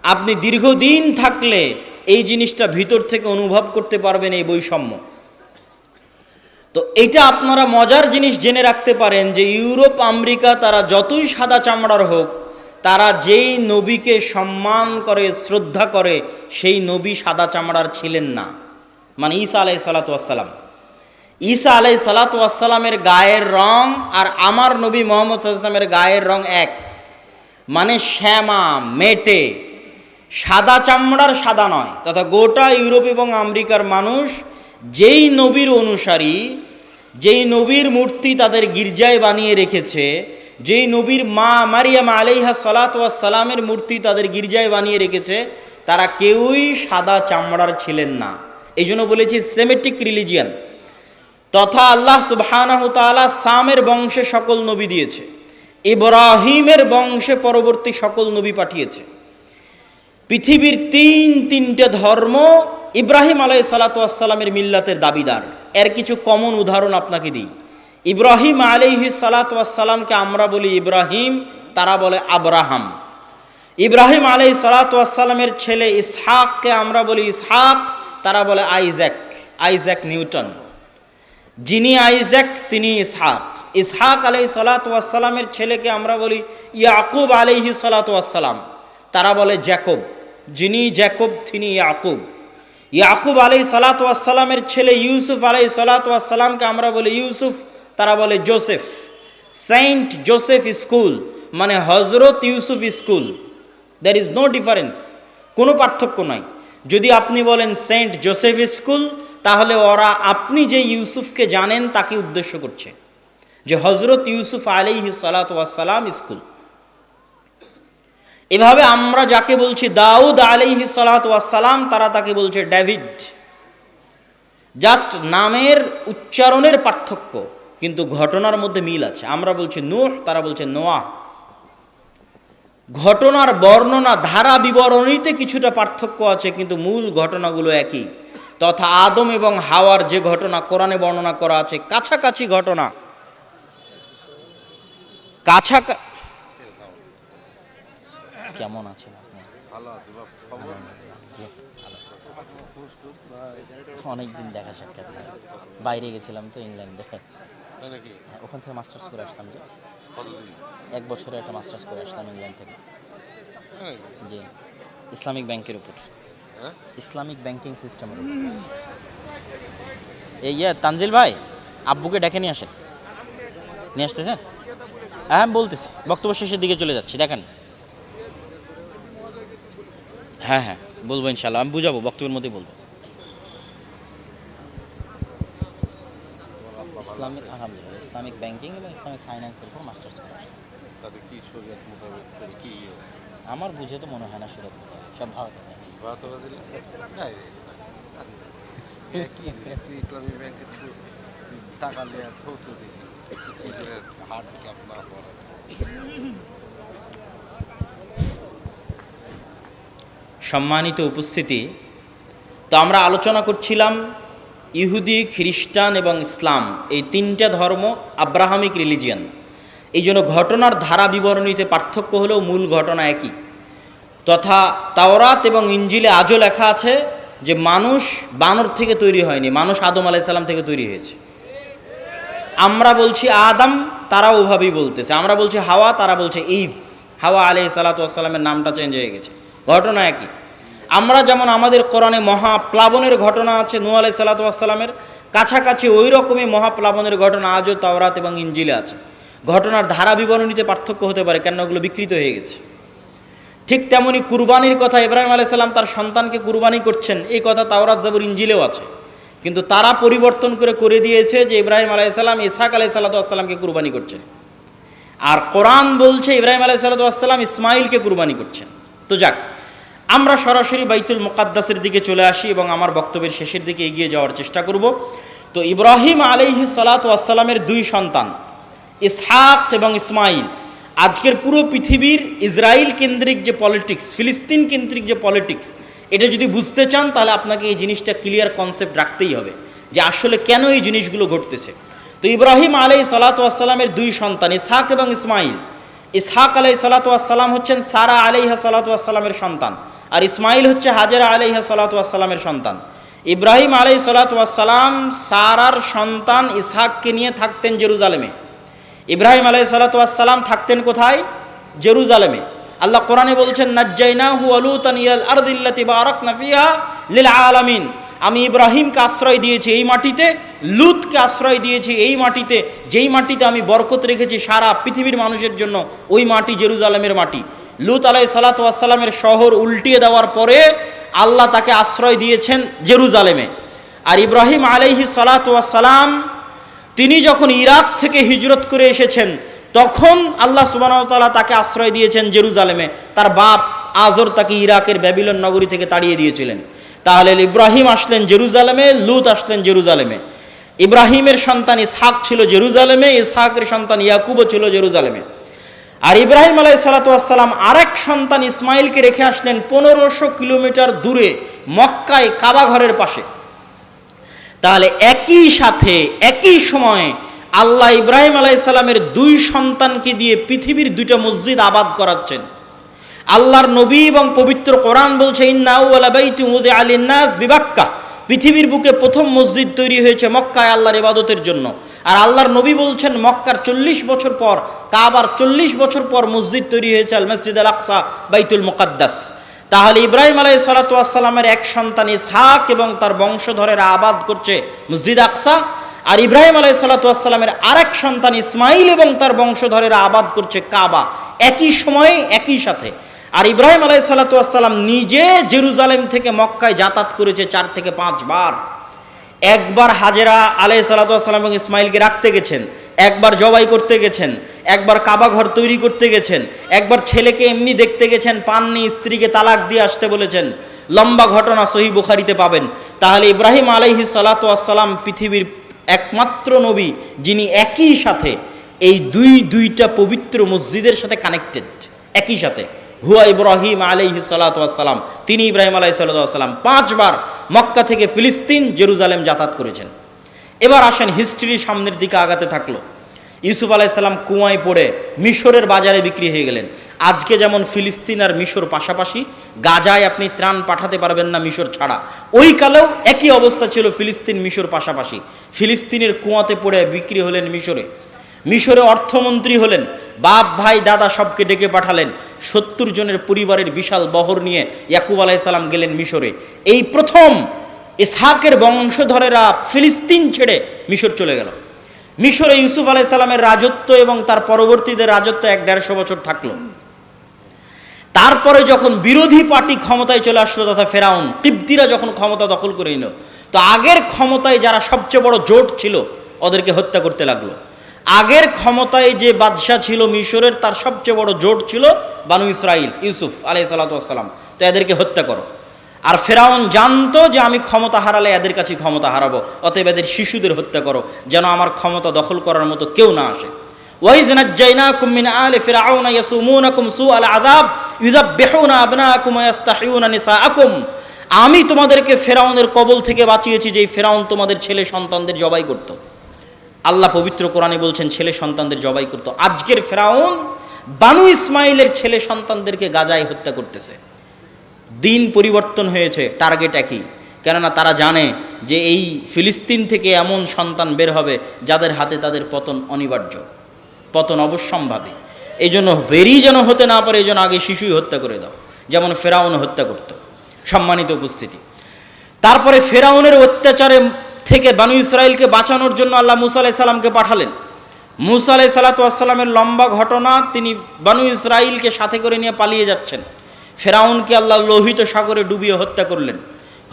আপনি দীর্ঘদিন থাকলে এই জিনিসটা ভিতর থেকে অনুভব করতে পারবেন, এই বৈষম্য। তো এটা আপনারা মজার জিনিস জেনে রাখতে পারেন যে ইউরোপ, আমেরিকা তারা যতই সাদা চামড়ার হোক, তারা যেই নবীকে সম্মান করে, শ্রদ্ধা করে, সেই নবী সাদা চামড়ার ছিলেন না। মানে ঈসা আলাইহিস সালাতু ওয়াস সালাম, ঈসা আলাইহিস সালাতু ওয়াস সালামের গায়ের রং আর আমার নবী মুহাম্মদ সাল্লাল্লাহু আলাইহি ওয়াসাল্লামের গায়ের রং এক। মানে শ্যামা, মেটে, সাদা চামড়ার সাদা নয়। তথা গোটা ইউরোপ এবং আমেরিকার মানুষ যেই নবীর অনুসারী, যেই নবীর মূর্তি তাদের গির্জায় বানিয়ে রেখেছে, যেই নবীর মা মারিয়াম আলাইহা সালাতু ওয়াস সালামের মূর্তি তাদের গির্জায় বানিয়ে রেখেছে, তারা কেউই সাদা চামড়ার ছিলেন না। এই জন্য বলেছি সেমেটিক রিলিজিয়ান। তথা আল্লাহ সুবহানাহু তাআলা সামের বংশে সকল নবী দিয়েছে, ইব্রাহিমের বংশে পরবর্তী সকল নবী পাঠিয়েছে। পৃথিবীর তিনটা ধর্ম ইব্রাহিম আলাইহিস সালাতু ওয়াস সালামের মিল্লাতের দাবিদার। এর কিছু কমন উদাহরণ আপনাকে দিই। ইব্রাহিম আলাইহিস সালাতু ওয়াস সালামকে আমরা বলি ইব্রাহিম, তারা বলে আব্রাহাম। ইব্রাহিম আলাইহিস সালাতু ওয়াস সালামের ছেলে ইসহাককে আমরা বলি ইসহাক, তারা বলে আইজ্যাক, আইজ্যাক নিউটন। যিনি আইজ্যাক তিনি ইসহাক। ইসহাক আলাইহিস সালাতু ওয়াস সালামের ছেলেকে আমরা বলি ইয়াকুব আলাইহিস সালাতু ওয়াস সালাম, তারা বলে জ্যাকব। যিনি জ্যাকব তিনি ইয়াকুব। ইয়াকুব আলাইহিস সালাতু ওয়াস সালামের ছেলে ইউসুফ আলাইহিস সালাতু ওয়াস সালামকে আমরা বলি ইউসুফ, তারা বলে জোসেফ। সেন্ট জোসেফ স্কুল মানে Hazrat Yusuf school. There is no difference, কোনো পার্থক্য নাই। যদি আপনি বলেন সেন্ট জোসেফ স্কুল, তাহলে ওরা আপনি যে ইউসুফকে জানেন তাকে উদ্দেশ্য করছে, যে হজরত ইউসুফ আলাইহিস সালাতু ওয়াস সালাম স্কুল। এভাবে আমরা যাকে বলছি দাউদ আলাইহিস সালাতু ওয়াস সালাম, তারা তাকে বলছে ডেভিড। জাস্ট নামের উচ্চারণের পার্থক্য, কিন্তু ঘটনার মধ্যে মিল আছে। আমরা বলছি নূহ, তারা বলছে নোয়াহ। ঘটনার বর্ণনা, ধারা বিবরণীতে কিছুটা পার্থক্য আছে, কিন্তু মূল ঘটনাগুলো একই। তথা আদম এবং হাওয়ার যে ঘটনা কোরআনে বর্ণনা করা আছে, কাছাকাছি ঘটনা। কেমন আছেন আপনি? অনেকদিন দেখা সাক্ষাৎ, বাইরে গেছিলাম তো ইংল্যান্ডে, ওখান থেকে মাস্টার্স করে আসলাম। যে 1 বছরে একটা মাস্টার্স করে আসলাম ইংল্যান্ড থেকে। জি, ইসলামিক ব্যাংকের উপর, ইসলামিক ব্যাংকিং সিস্টেমের উপর। এই তানজিল ভাই, আব্বুকে ডেকে নিয়ে আসেন। নিয়ে আসতেছেন? হ্যাঁ বলতেছি, বক্তব্য শেষের দিকে চলে যাচ্ছি, দেখেন। হ্যাঁ হ্যাঁ। বলবো ইনশাআল্লাহ, আমি বুঝাবো, বক্তব্যের মধ্যে বলবো। ইসলামিক, আলহামদুলিল্লাহ, ইসলামিক ব্যাংকিং এবং ইসলামিক ফাইন্যান্সের উপর মাস্টার্স করা। তাদের কি শরীয়ত মোতাবেক কি আমার বুঝে তো মনে হয় না শরীয়ত মোতাবেক, সব ভালো থাকে। কি ইসলামী ব্যাংকের টাকা নেওয়া থৌতো দেখি হাট ক্যাপ না পড়া। সম্মানিত উপস্থিতি, তো আমরা আলোচনা করছিলাম ইহুদি, খ্রিস্টান এবং ইসলাম, এই তিনটা ধর্ম আব্রাহামিক রিলিজিয়ান। এই জন্য ঘটনার ধারা বিবরণীতে পার্থক্য হলেও মূল ঘটনা একই। তথা তাওরাত এবং ইঞ্জিলে আজও লেখা আছে যে মানুষ বানর থেকে তৈরি হয়নি, মানুষ আদম আলাইহিস সালাম থেকে তৈরি হয়েছে। আমরা বলছি আদম, তারা ওভাবেই বলতেছে। আমরা বলছি হাওয়া, তারা বলছে ইভ। হাওয়া আলাইহিস সালাতু ওয়াস সালামের নামটা চেঞ্জ হয়ে গেছে, ঘটনা একই। আমরা যেমন আমাদের কোরআনে মহাপ্লাবনের ঘটনা আছে নূহ আলাইহিস সালাতু ওয়াস সালামের, কাছাকাছি ওই রকমই মহাপ্লাবনের ঘটনা আজও তাওরাত এবং ইঞ্জিলে আছে। ঘটনার ধারা বিবরণীতে পার্থক্য হতে পারে, কেন ওগুলো বিকৃত হয়ে গেছে। ঠিক তেমনি কুরবানির কথা, ইব্রাহিম আলাইহিস সালাম তার সন্তানকে কুরবানি করছেন, এই কথা তাওরাত জাবুর ইঞ্জিলেও আছে। কিন্তু তারা পরিবর্তন করে দিয়েছে যে ইব্রাহিম আলাইহিস সালাম ইসহাক আলাইহিস সালাতু ওয়াস সালামকে কুরবানি করছেন, আর কোরআন বলছে ইব্রাহিম আলাইহিস সালাতু ওয়াস সালাম ইসমাইলকে কুরবানি করছেন। তো যাক, আমরা সরাসরি বাইতুল মুকাদ্দাসের দিকে চলে আসি এবং আমার বক্তব্যের শেষের দিকে এগিয়ে যাওয়ার চেষ্টা করব। তো ইব্রাহিম আলাইহিস সালাতু ওয়াস সালামের দুই সন্তান ইসহাক এবং ইসমাইল, আজকের পুরো পৃথিবীর ইসরায়েল কেন্দ্রিক যে পলিটিক্স, ফিলিস্তিন কেন্দ্রিক যে পলিটিক্স, এটা যদি বুঝতে চান তাহলে আপনাকে এই জিনিসটা ক্লিয়ার কনসেপ্ট রাখতেই হবে যে আসলে কেন এই জিনিসগুলো ঘটতেছে। তো ইব্রাহিম আলাইহিস সালাতু ওয়াস সালামের দুই সন্তান ইসহাক এবং ইসমাইল। ইসহাক আলাইহিস সালাতু ওয়াস সালাম হচ্ছেন সারা আলাইহা সালাতু ওয়াস সালামের সন্তান, আর ইসমাইল হচ্ছে হাজেরা আলাইহা সালাতু ওয়াস সালামের সন্তান। ইব্রাহিম আলাইহিস সালাতু ওয়াস সালাম সারার সন্তান ইসহাককে নিয়ে থাকতেন জেরুজালেমে। ইব্রাহিম আলাইহিস সালাতু ওয়াস সালাম থাকতেন কোথায়? জেরুজালেমে। আল্লাহ কোরআনে বলছেন নাজ্জাইনাহু ওয়া লূতান ইলাল আরদিল্লাতি বারাকনা ফিহা লিল আলামিন। আমি ইব্রাহিমকে আশ্রয় দিয়েছি এই মাটিতে, লূতকে আশ্রয় দিয়েছি এই মাটিতে, যেই মাটিতে আমি বরকত রেখেছি সারা পৃথিবীর মানুষের জন্য, ওই মাটি জেরুজালেমের মাটি। লূত আলাইহিস সালাতু ওয়াস সালামের শহর উল্টিয়ে দেওয়ার পরে আল্লাহ তাকে আশ্রয় দিয়েছেন জেরুজালেমে। আর ইব্রাহিম আলাইহিস সালাতু ওয়াস সালাম তিনি যখন ইরাক থেকে হিজরত করে এসেছেন তখন আল্লাহ সুবহানাহু ওয়া তাআলা তাকে আশ্রয় দিয়েছেন জেরুজালেমে। তার বাপ আজর তাকে ইরাকের ব্যাবিলন নগরী থেকে তাড়িয়ে দিয়েছিলেন। তাহলে ইব্রাহিম আসলেন জেরুজালেমে, লূত আসলেন জেরুজালেমে। ইব্রাহিমের সন্তান ইসহাক ছিল জেরুজালেমে, ইসহাকের সন্তান ইয়াকুবও ছিল জেরুজালেমে। আর ইব্রাহিম আলাইহিস সালাতু ওয়াস সালাম আরেক সন্তান ইসমাইলকে রেখে আসলেন 1500 কিলোমিটার দূরে মক্কায় কাবা ঘরের পাশে। তাহলে একই সাথে একই সময়ে আল্লাহ ইব্রাহিম আলাইহিস সালামের দুই সন্তানকে দিয়ে পৃথিবীর দুইটা মসজিদ আবাদ করাচ্ছেন। আল্লাহর নবী এবং পবিত্র কোরআন বলছে ইন্না আউওয়ালা বাইতিন উযিআ লিন-নাস বিবাক্কা, পৃথিবীর বুকে প্রথম মসজিদ তৈরি হয়েছে মক্কায় আল্লাহর ইবাদতের জন্য। আর আল্লাহর নবী বলছেন মক্কার 40 বছর পর, কাবার 40 বছর পর মসজিদ তৈরি হয়েছে আল মসজিদ আল আকসা, বাইতুল মুকাদ্দাস। তাহলে ইব্রাহিম আলাইহিস সালাতু ওয়াস সালামের এক সন্তান ইসহাক এবং তার বংশধরেরা আবাদ করছে মসজিদ আকসা, আর ইব্রাহিম আলাইহিস সালাতু ওয়াস সালামের আরেক সন্তান ইসমাইল এবং তার বংশধরেরা আবাদ করছে কাবা, একই সময়ে একই সাথে। আর ইব্রাহিম আলাইহিস সালাতু ওয়াস সালাম নিজে জেরুজালেম থেকে মক্কায় যাতায়াত করেছে 4 থেকে 5 বার। একবার হাজেরা আলাইহিস সালাতু ওয়াস সালাম এবং ইসমাইলকে রাখতে গেছেন, একবার জবাই করতে গেছেন, একবার কাবা ঘর তৈরি করতে গেছেন, একবার ছেলেকে এমনি দেখতে গেছেন, পাননি, স্ত্রীকে তালাক দিয়ে আসতে বলেছেন। লম্বা ঘটনা সহিহ বুখারীতে পাবেন। তাহলে ইব্রাহিম আলাইহিস সালাতু ওয়াস সালাম পৃথিবীর একমাত্র নবী যিনি একই সাথে এই দুইটা পবিত্র মসজিদের সাথে কানেক্টেড, একই সাথে। হুয়া ইব্রাহিম আলাইহিস সালাতু ওয়াস সালাম, তিনি ইব্রাহিম আলাইহিস সালাতু ওয়াস সালাম 5 বার মক্কা থেকে ফিলিস্তিন জেরুজালেম যাতায়াত করেছেন। এবার আসেন হিস্ট্রি সামনের দিকে আগাতে থাকলো। ইউসুফ আলাইহিস সালাম কুয়ায় পড়ে মিশরের বাজারে বিক্রি হয়ে গেলেন। আজকে যেমন ফিলিস্তিন আর মিশর পাশাপাশি, গাজায় আপনি ত্রাণ পাঠাতে পারবেন না মিশর ছাড়া, ওই কালেও একই অবস্থা ছিল, ফিলিস্তিন মিশর পাশাপাশি। ফিলিস্তিনের কুয়াতে পড়ে বিক্রি হলেন মিশরে অর্থমন্ত্রী হলেন, বাপ ভাই দাদা সবকে ডেকে পাঠালেন। 70 জনের পরিবারের বিশাল বহর নিয়ে ইয়াকুব আলাইহিস সালাম গেলেন মিশরে। এই প্রথম ইসহাকের বংশধরেরা ফিলিস্তিন ছেড়ে মিশর চলে গেল। মিশরে ইউসুফ আলাইহিস সালামের রাজত্ব এবং তার পরবর্তীদের রাজত্ব 150 বছর থাকলো। তারপরে যখন বিরোধী পার্টি ক্ষমতায় চলে আসলো তথা ফেরাউন কিবতীরা যখন ক্ষমতা দখল করে নিল, তো আগের ক্ষমতায় যারা সবচেয়ে বড় জোট ছিল ওদেরকে হত্যা করতে লাগলো। আগের ক্ষমতায় যে বাদশাহ ছিল মিশরের, তার সবচেয়ে বড় জোট ছিল বানু ইসরাইল, ইউসুফ আলাইহিসসালাতু ওয়াসসালাম, তো এদেরকে হত্যা করো। আর ফেরাউন জানতো যে আমি ক্ষমতা হারালে এদের কাছে ক্ষমতা হারাবো, অতএব এদের শিশুদের হত্যা করো যেন আমার ক্ষমতা দখল করার মতো কেউ না আসে। ওয়াইজ নাজ্জাইনাকুম মিন আলি ফিরআউনা ইয়াসুমুনাকুম সুআল আযাব ইউযাব্বিহুনা আবনাকুম ওয়া ইস্তাহিয়ুনা নিসাআকুম, আমি তোমাদেরকে ফেরাউনের কবল থেকে বাঁচিয়েছি, যেই ফেরাউন তোমাদের ছেলে সন্তানদের জবাই করত। আল্লাহ পবিত্র কোরআনে বলছেন ছেলে সন্তানদের জবাই করত। আজকের ফেরাউন বানু ইসমাইলের ছেলে সন্তানদেরকে গাজায় হত্যা করতেছে। দিন পরিবর্তন হয়েছে, টার্গেট একই, কেননা তারা জানে যে এই ফিলিস্তিন থেকে এমন সন্তান বের হবে যাদের হাতে তাদের পতন অনিবার্য, পতন অবশ্যম্ভাবী। এই জন্য বেরিয়ে যেন হতে না পারে, এই জন্য আগে শিশুই হত্যা করে দাও, যেমন ফেরাউন হত্যা করত। সম্মানিত উপস্থিতি, তারপরে ফেরাউনের অত্যাচারে থেকে বানু ইসরাইলকে বাঁচানোর জন্য আল্লাহ মুসা আলাইহিস সালামকে পাঠালেন। মুসা আলাইহিস সালাতু ওয়াস সালামের লম্বা ঘটনা, তিনি বানু ইসরাইলকে সাথে করে নিয়ে পালিয়ে যাচ্ছেন। ফেরাউনকে আল্লাহ লোহিত সাগরে ডুবিয়ে হত্যা করলেন।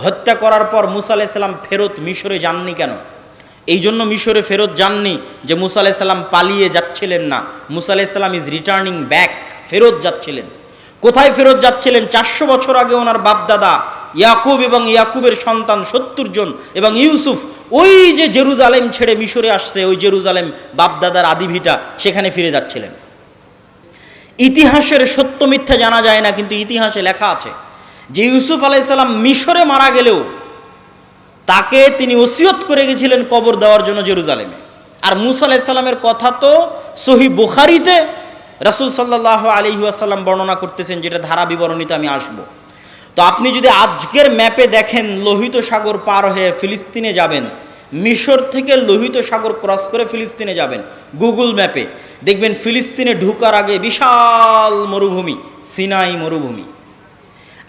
হত্যা করার পর মুসা আলাইহিস সালাম ফেরত মিশরে যাননি কেন? এই জন্য মিশরে ফেরত যাননি যে মুসা আলাইহিস সালাম পালিয়ে যাচ্ছিলেন না, মুসা আলাইহিস সালাম ইজ রিটার্নিং ব্যাক, ফেরত যাচ্ছিলেন। কোথায় ফেরত যাচ্ছিলেন? 400 বছর আগে ওনার বাপদাদা ইয়াকুব এবং ইয়াকুবের সন্তান 70 জন এবং ইউসুফ ওই যে জেরুজালেম ছেড়ে মিশরে আসছে, ওই জেরুজালেম বাপদাদার আদিভিটা, সেখানে ফিরে যাচ্ছিলেন। ইতিহাসের সত্য মিথ্যা জানা যায় না, কিন্তু ইতিহাসে লেখা আছে যে ইউসুফ আলাইহিস সালাম মিশরে মারা গেলেও তাকে তিনি ওসিয়ত করে গেছিলেন কবর দেওয়ার জন্য জেরুজালেমে। আর মুসা আলাইহিস সালামের কথা তো সহিহ বুখারীতে রাসূল সাল্লাল্লাহু আলাইহি ওয়াসাল্লাম বর্ণনা করতেছেন, যেটা ধারা বিবরণীতে আমি আসব। তো আপনি যদি আজকের ম্যাপে দেখেন লোহিত সাগর পার হয়ে ফিলিস্তিনে যাবেন, মিশর থেকে লোহিত সাগর ক্রস করে ফিলিস্তিনে যাবেন, গুগল ম্যাপে দেখবেন ফিলিস্তিনে ঢুকার আগে বিশাল মরুভূমি, সিনাই মরুভূমি।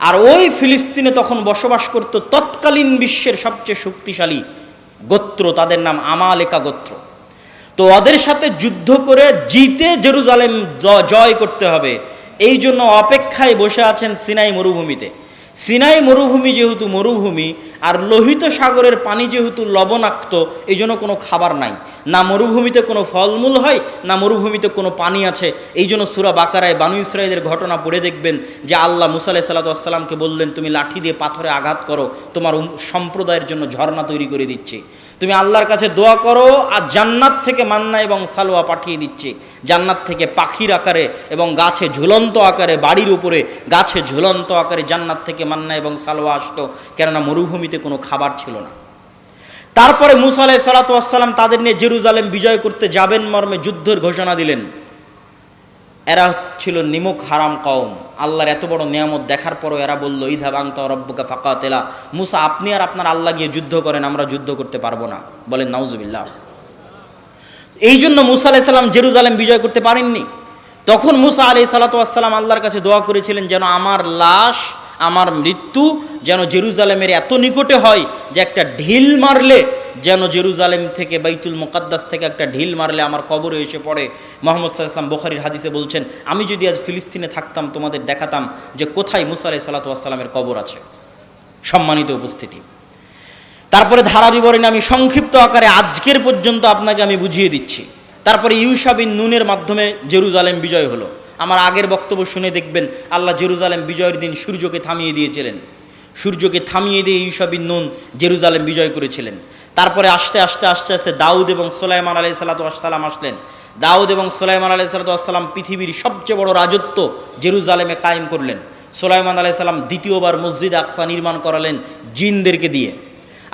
আর ওই ফিলিস্তিনে তখন বসবাস করত তৎকালীন বিশ্বের সবচেয়ে শক্তিশালী গোত্র, তাদের নাম আমালেকা গোত্র। তো ওদের সাথে যুদ্ধ করে জিতে জেরুজালেম জয় করতে হবে, এই জন্য অপেক্ষায় বসে আছেন সিনাই মরুভূমিতে। সিনাই মরুভূমি যেহেতু মরুভূমি, আর লোহিত সাগরের পানি যেহেতু লবণাক্ত, এই জন্য কোনো খাবার নাই, না মরুভূমিতে কোনো ফলমূল হয়, না মরুভূমিতে কোনো পানি আছে। এই জন্য সূরা বাকারায় বানু ইসরাইলের ঘটনা পড়ে দেখবেন যে আল্লাহ মুসা আলাইহিস সালাতু ওয়াস সালামকে বললেন, তুমি লাঠি দিয়ে পাথরে আঘাত করো, তোমার সম্প্রদায়ের জন্য ঝর্ণা তৈরি করে দিচ্ছি। তুমি আল্লাহর কাছে দোয়া করো, আর জান্নাত থেকে মান্না এবং সালোয়া পাঠিয়ে দিচ্ছে, জান্নাত থেকে পাখির আকারে এবং গাছে ঝুলন্ত আকারে, বাড়ির উপরে গাছে ঝুলন্ত আকারে জান্নাত থেকে মান্না এবং সালোয়া আসতো, কেননা মরুভূমিতে কোনো খাবার ছিল না। তারপরে মুসা আলাইহিস সালাতু ওয়াস সালাম তাদের নিয়ে জেরুজালেম বিজয় করতে যাবেন মর্মে যুদ্ধের ঘোষণা দিলেন। এরা ছিল নিমক হারাম কওম। আল্লাহর এত বড় নিয়ামত দেখার পরও এরা বলল, ইযহাব আনতা ওয়া রাব্বুকা ফাকাতিলা, মুসা আপনি আর আপনার আল্লাহ গিয়ে যুদ্ধ করেন, আমরা যুদ্ধ করতে পারবো না। বলেন নাউজুবিল্লাহ। এই জন্য মুসা আলাইহিস সালাম জেরুজালেম বিজয় করতে পারেননি। তখন মুসা আলাইহিস সালাতু ওয়াস সালাম আল্লাহর কাছে দোয়া করেছিলেন যেন আমার লাশ, আমার মৃত্যু যেন জেরুজালেমের এত নিকটে হয় যে একটা ঢিল মারলে যেন জেরুজালেম থেকে বাইতুল মুকাদ্দাস থেকে একটা ঢিল মারলে আমার কবরে এসে পড়ে। মুহাম্মদ সাল্লাল্লাহু আলাইহি ওয়াসাল্লাম বুখারীর হাদিসে বলছেন, আমি যদি আজ ফিলিস্তিনে থাকতাম তোমাদের দেখাতাম যে কোথায় মুসা আলাইহিস সালাতু ওয়াস সালামের কবর আছে। সম্মানিত উপস্থিতি, তারপরে ধারা বিবরণী আমি সংক্ষিপ্ত আকারে আজকের পর্যন্ত আপনাকে আমি বুঝিয়ে দিচ্ছি। তারপরে ইউশা বিন নুনের মাধ্যমে জেরুজালেম বিজয় হলো। আমার আগের বক্তব্য শুনে দেখবেন আল্লাহ জেরুজালেম বিজয়ের দিন সূর্যকে থামিয়ে দিয়েছিলেন। সূর্যকে থামিয়ে দিয়ে ইউশা বিন নুন জেরুজালেম বিজয় করেছিলেন। তারপরে আস্তে আস্তে আস্তে আস্তে দাউদ এবং সুলাইমান আলাইহিস সালাতু ওয়াস সালাম আসলেন। দাউদ এবং সুলাইমান আলাইহিস সালাতু ওয়াস সালাম পৃথিবীর সবচেয়ে বড় রাজত্ব জেরুজালেমে কায়েম করলেন। সুলাইমান আলাইহিস সালাম দ্বিতীয়বার মসজিদ আকসা নির্মাণ করালেন জিনদেরকে দিয়ে।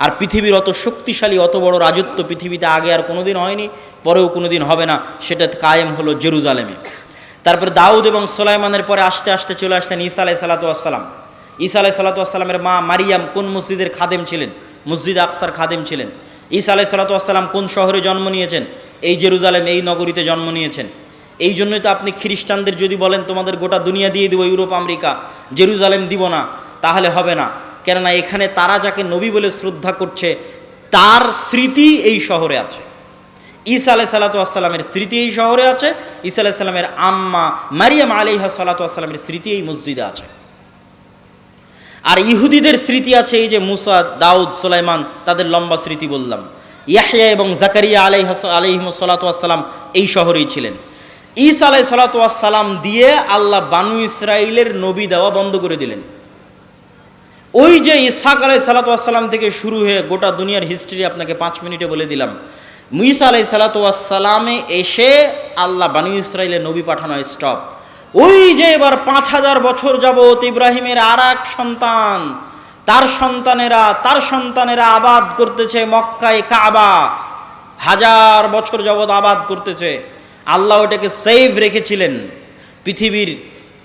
আর পৃথিবীর অত শক্তিশালী, অত বড় রাজত্ব পৃথিবীতে আগে আর কোনোদিন হয়নি, পরেও কোনোদিন হবে না, সেটা কায়েম হলো জেরুজালেমে। তারপরে দাউদ এবং সুলাইমানের পরে আস্তে আস্তে চলে আসলেন ঈসা আলাইহিস সালাতু ওয়াস সালাম। ঈসা আলাইহিস সালাতু ওয়াস সালামের মা মারিয়াম কোন মসজিদের খাদেম ছিলেন? মসজিদ আকসার খাদেম ছিলেন। ঈসা আলাইহিস সালাতু ওয়াস সালাম কোন শহরে জন্ম নিয়েছেন? এই জেরুজালেম, এই নগরীতে জন্ম নিয়েছেন। এই জন্যই তো আপনি খ্রিস্টানদের যদি বলেন তোমাদের গোটা দুনিয়া দিয়ে দিব, ইউরোপ আমেরিকা, জেরুজালেম দিব না, তাহলে হবে না। কেননা এখানে তারা যাকে নবী বলে শ্রদ্ধা করছে তার স্মৃতি এই শহরে আছে। ঈসা আলাইহিস সালাতু ওয়াস সালামের স্মৃতি এই শহরে আছে, ঈসা আলাইহিস সালামের আম্মা মারিয়াম আলাইহা সালাতু ওয়াস সালামের স্মৃতি এই মসজিদে আছে। আর ইহুদিদের স্মৃতি আছে এই যে মুসা, দাউদ, সুলাইমান, তাদের লম্বা স্মৃতি বললাম। ইয়াহইয়া এবং জাকারিয়া আলাইহিমুস সালাতু ওয়াস সালাম এই শহরেই ছিলেন। ঈসা আলাইহিস সালাতু ওয়াস সালাম দিয়ে আল্লাহ বানু ইসরাইলের নবী দেওয়া বন্ধ করে দিলেন। ওই যে ইসহাক আলাইহিস সালাতু ওয়াস সালাম থেকে শুরু হয়ে গোটা দুনিয়ার হিস্ট্রি আপনাকে 5 মিনিটে বলে দিলাম। ঈসা আলাইহিস সালাতু ওয়াস সালামে এসে আল্লাহ বানু ইসরাইলের নবী পাঠানো স্টপ। ওই যে এবার 5000 বছর যাবত ইব্রাহিমের আর এক সন্তান, তার সন্তানেরা আবাদ করতেছে মক্কায় কাবা, 1000 বছর যাবত আবাদ করতেছে। আল্লাহ ওটাকে সেভ রেখেছিলেন।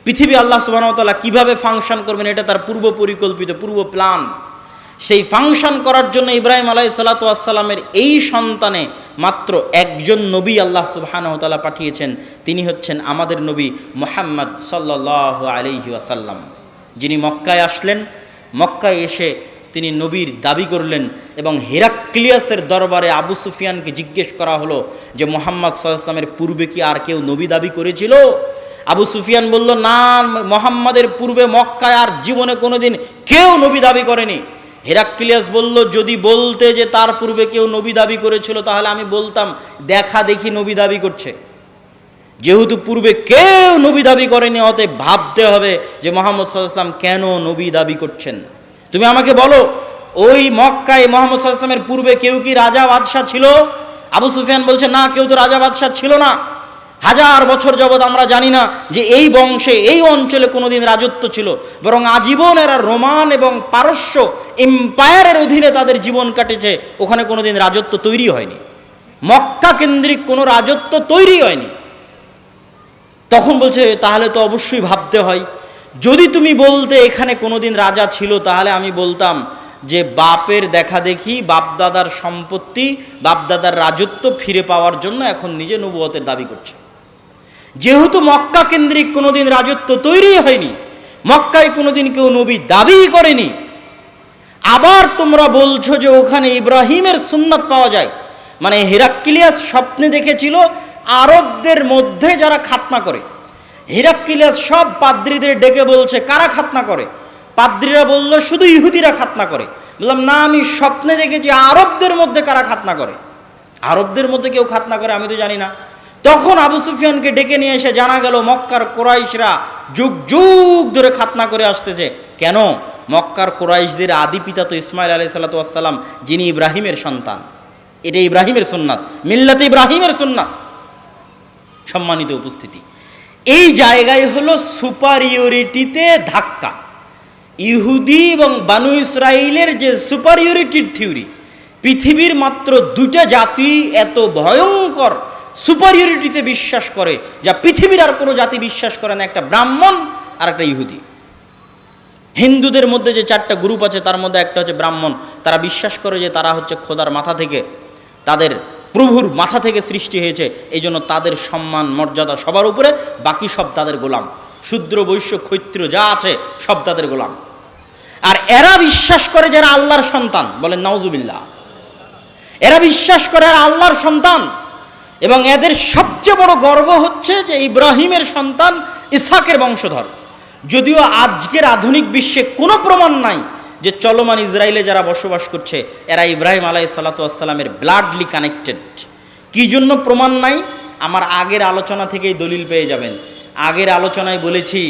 পৃথিবী আল্লাহ সুবহানাহু ওয়া তাআলা কিভাবে ফাংশন করবেন এটা তার পূর্ব পরিকল্পিত, পূর্ব প্ল্যান। সেই ফাংশন করার জন্য ইব্রাহিম আলাইহিস সালাতু ওয়াস সালামের এই সন্তানে মাত্র একজন নবী আল্লাহ সুবহানাহু ওয়া তাআলা পাঠিয়েছেন, তিনি হচ্ছেন আমাদের নবী মুহাম্মদ সাল্লাল্লাহু আলাইহি ওয়াসাল্লাম, যিনি মক্কায় আসলেন। মক্কায় এসে তিনি নবীর দাবি করলেন এবং হেরাক্লিয়াসের দরবারে আবু সুফিয়ানকে জিজ্ঞেস করা হলো যে মুহাম্মদ সাল্লাল্লাহু আলাইহি ওয়াসাল্লামের পূর্বে কি আর কেউ নবী দাবি করেছিল? আবু সুফিয়ান বলল, না, মুহাম্মাদের পূর্বে মক্কায় আর জীবনে কোনোদিন কেউ নবী দাবি করেনি। হেরাক্লিয়াস বলল, যদি বলতে যে তার পূর্বে কেউ নবী দাবি করেছিল তাহলে আমি বলতাম দেখা দেখি নবী দাবি করছে। যেহেতু পূর্বে কেউ নবী দাবি করেনি, অতএব ভাবতে হবে যে মুহাম্মদ সাল্লাল্লাহু আলাইহি ওয়াসাল্লাম কেন নবী দাবি করছেন। তুমি আমাকে বলো, ওই মক্কায় মুহাম্মদ সাল্লাল্লাহু আলাইহি ওয়াসাল্লামের পূর্বে কেউ কি রাজা বাদশাহ ছিল? আবু সুফিয়ান বলছে, না, কেউ তো রাজা বাদশাহ ছিল না। 1000 বছর যাবৎ আমরা জানি না যে এই বংশে এই অঞ্চলে কোনোদিন রাজত্ব ছিল, বরং আজীবন এরা রোমান এবং পারস্য এম্পায়ারের অধীনে তাদের জীবন কাটেছে। ওখানে কোনোদিন রাজত্ব তৈরি হয়নি, মক্কা কেন্দ্রিক কোনো রাজত্ব তৈরি হয়নি। তখন বলছে, তাহলে তো অবশ্যই ভাবতে হয়, যদি তুমি বলতে এখানে কোনোদিন রাজা ছিল তাহলে আমি বলতাম যে বাপের দেখা দেখি, বাপদাদার সম্পত্তি, বাপদাদার রাজত্ব ফিরে পাওয়ার জন্য এখন নিজে নবুয়তের দাবি করছে। যেহেতু মক্কা কেন্দ্রিক কোনোদিন রাজত্ব তৈরি হয়নি, মক্কায় কোনোদিন কেউ নবী দাবি করেনি, আবার তোমরা বলছো যে ওখানে ইব্রাহিমের সুন্নাত পাওয়া যায়। মানে হেরাক্লিয়াস স্বপ্নে দেখেছিল আরবদের মধ্যে যারা খাতনা করে। হেরাক্লিয়াস সব পাদ্রীদের ডেকে বলছে, কারা খাতনা করে? পাদ্রীরা বলল, শুধু ইহুদিরা খাতনা করে। বললাম, না, আমি স্বপ্নে দেখেছি আরবদের মধ্যে কারা খাতনা করে। আরবদের মধ্যে কেউ খাতনা করে আমি তো জানি না। তখন আবু সুফিয়ানকে ডেকে নিয়ে এসে জানা গেল মক্কার কোরাইশরা যুগ যুগ ধরে খাতনা করে আসতেছে। কেন? মক্কার কোরাইশদের আদি পিতা তো ইসমাইল আলাইহিস সালাতু ওয়াস সালাম, যিনি ইব্রাহিমের সন্তান। এটা ইব্রাহিমের সুন্নাত, মিল্লাতে ইব্রাহিমের সুন্নাত। সম্মানিত উপস্থিতি, এই জায়গায় হলো সুপারিয়রিটিতে ধাক্কা। ইহুদি এবং বানু ইসরাইলের যে সুপারিয়রিটির থিওরি, পৃথিবীর মাত্র 2টা জাতি এত ভয়ঙ্কর সুপারিয়রিটিতে বিশ্বাস করে যা পৃথিবীর আর কোনো জাতি বিশ্বাস করে না, একটা ব্রাহ্মণ আর একটা ইহুদি। হিন্দুদের মধ্যে যে 4টা গ্রুপ আছে তার মধ্যে একটা হচ্ছে ব্রাহ্মণ। তারা বিশ্বাস করে যে তারা হচ্ছে খোদার মাথা থেকে, তাদের প্রভুর মাথা থেকে সৃষ্টি হয়েছে, এই জন্য তাদের সম্মান মর্যাদা সবার উপরে, বাকি সব তাদের গোলাম। শূদ্র বৈশ্য ক্ষত্রিয় যা আছে সব তাদের গোলাম। আর এরা বিশ্বাস করে যারা আল্লাহর সন্তান, বলেন নাউজুবিল্লাহ, এরা বিশ্বাস করে আর আল্লাহর সন্তান। এবং এদের সবচেয়ে বড় গর্ব হচ্ছে যে ইব্রাহিমের সন্তান, ইসহাকের বংশধর। যদিও আজকের আধুনিক বিশ্বে কোনো প্রমাণ নাই যে চলমান ইসরায়েলে যারা বসবাস করছে এরা ইব্রাহিম আলাইহিস সালাতু ওয়াস সালামের ব্লাডলি কানেক্টেড। কি জন্য প্রমাণ নাই? আমার আগের আলোচনা থেকেই দলিল পেয়ে যাবেন। আগের আলোচনায় বলেছি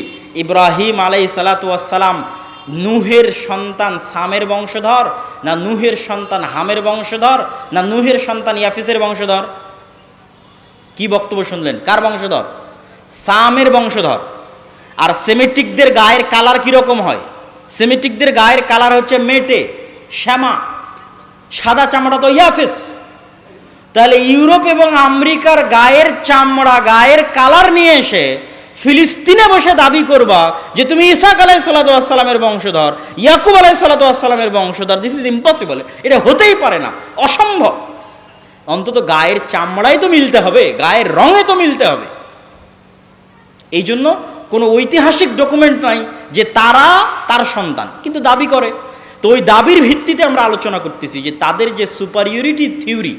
ইব্রাহিম আলাইহিস সালাতু ওয়াস সালাম নূহের সন্তান সামের বংশধর, না নূহের সন্তান হামের বংশধর, না নূহের সন্তান ইয়াফিসের বংশধর? কি বক্তব্য শুনলেন? কার বংশধর? সামের বংশধর। আর সেমেটিকদের গায়ের কালার কীরকম হয়? সেমেটিকদের গায়ের কালার হচ্ছে মেটে, শ্যামা, সাদা চামড়া তো ইয়াফিস। তাহলে ইউরোপ এবং আমেরিকার গায়ের চামড়া, গায়ের কালার নিয়ে এসে ফিলিস্তিনে বসে দাবি করবা যে তুমি ইসহাক আলাইহিস সালাতু ওয়াস সালামের বংশধর, ইয়াকুব আলাইহিস সালাতু ওয়াস সালামের বংশধর, দিস ইজ ইম্পসিবল। এটা হতেই পারে না, অসম্ভব। অন্তত গায়ের চামড়াই তো মিলতে হবে, গায়ের রঙে তো মিলতে হবে। এই জন্য কোনো ঐতিহাসিক ডকুমেন্ট নাই যে তারা তার সন্তান, কিন্তু দাবি করে। তো ওই দাবির ভিত্তিতে আমরা আলোচনা করতেছি যে তাদের যে সুপারিয়রিটি থিওরি,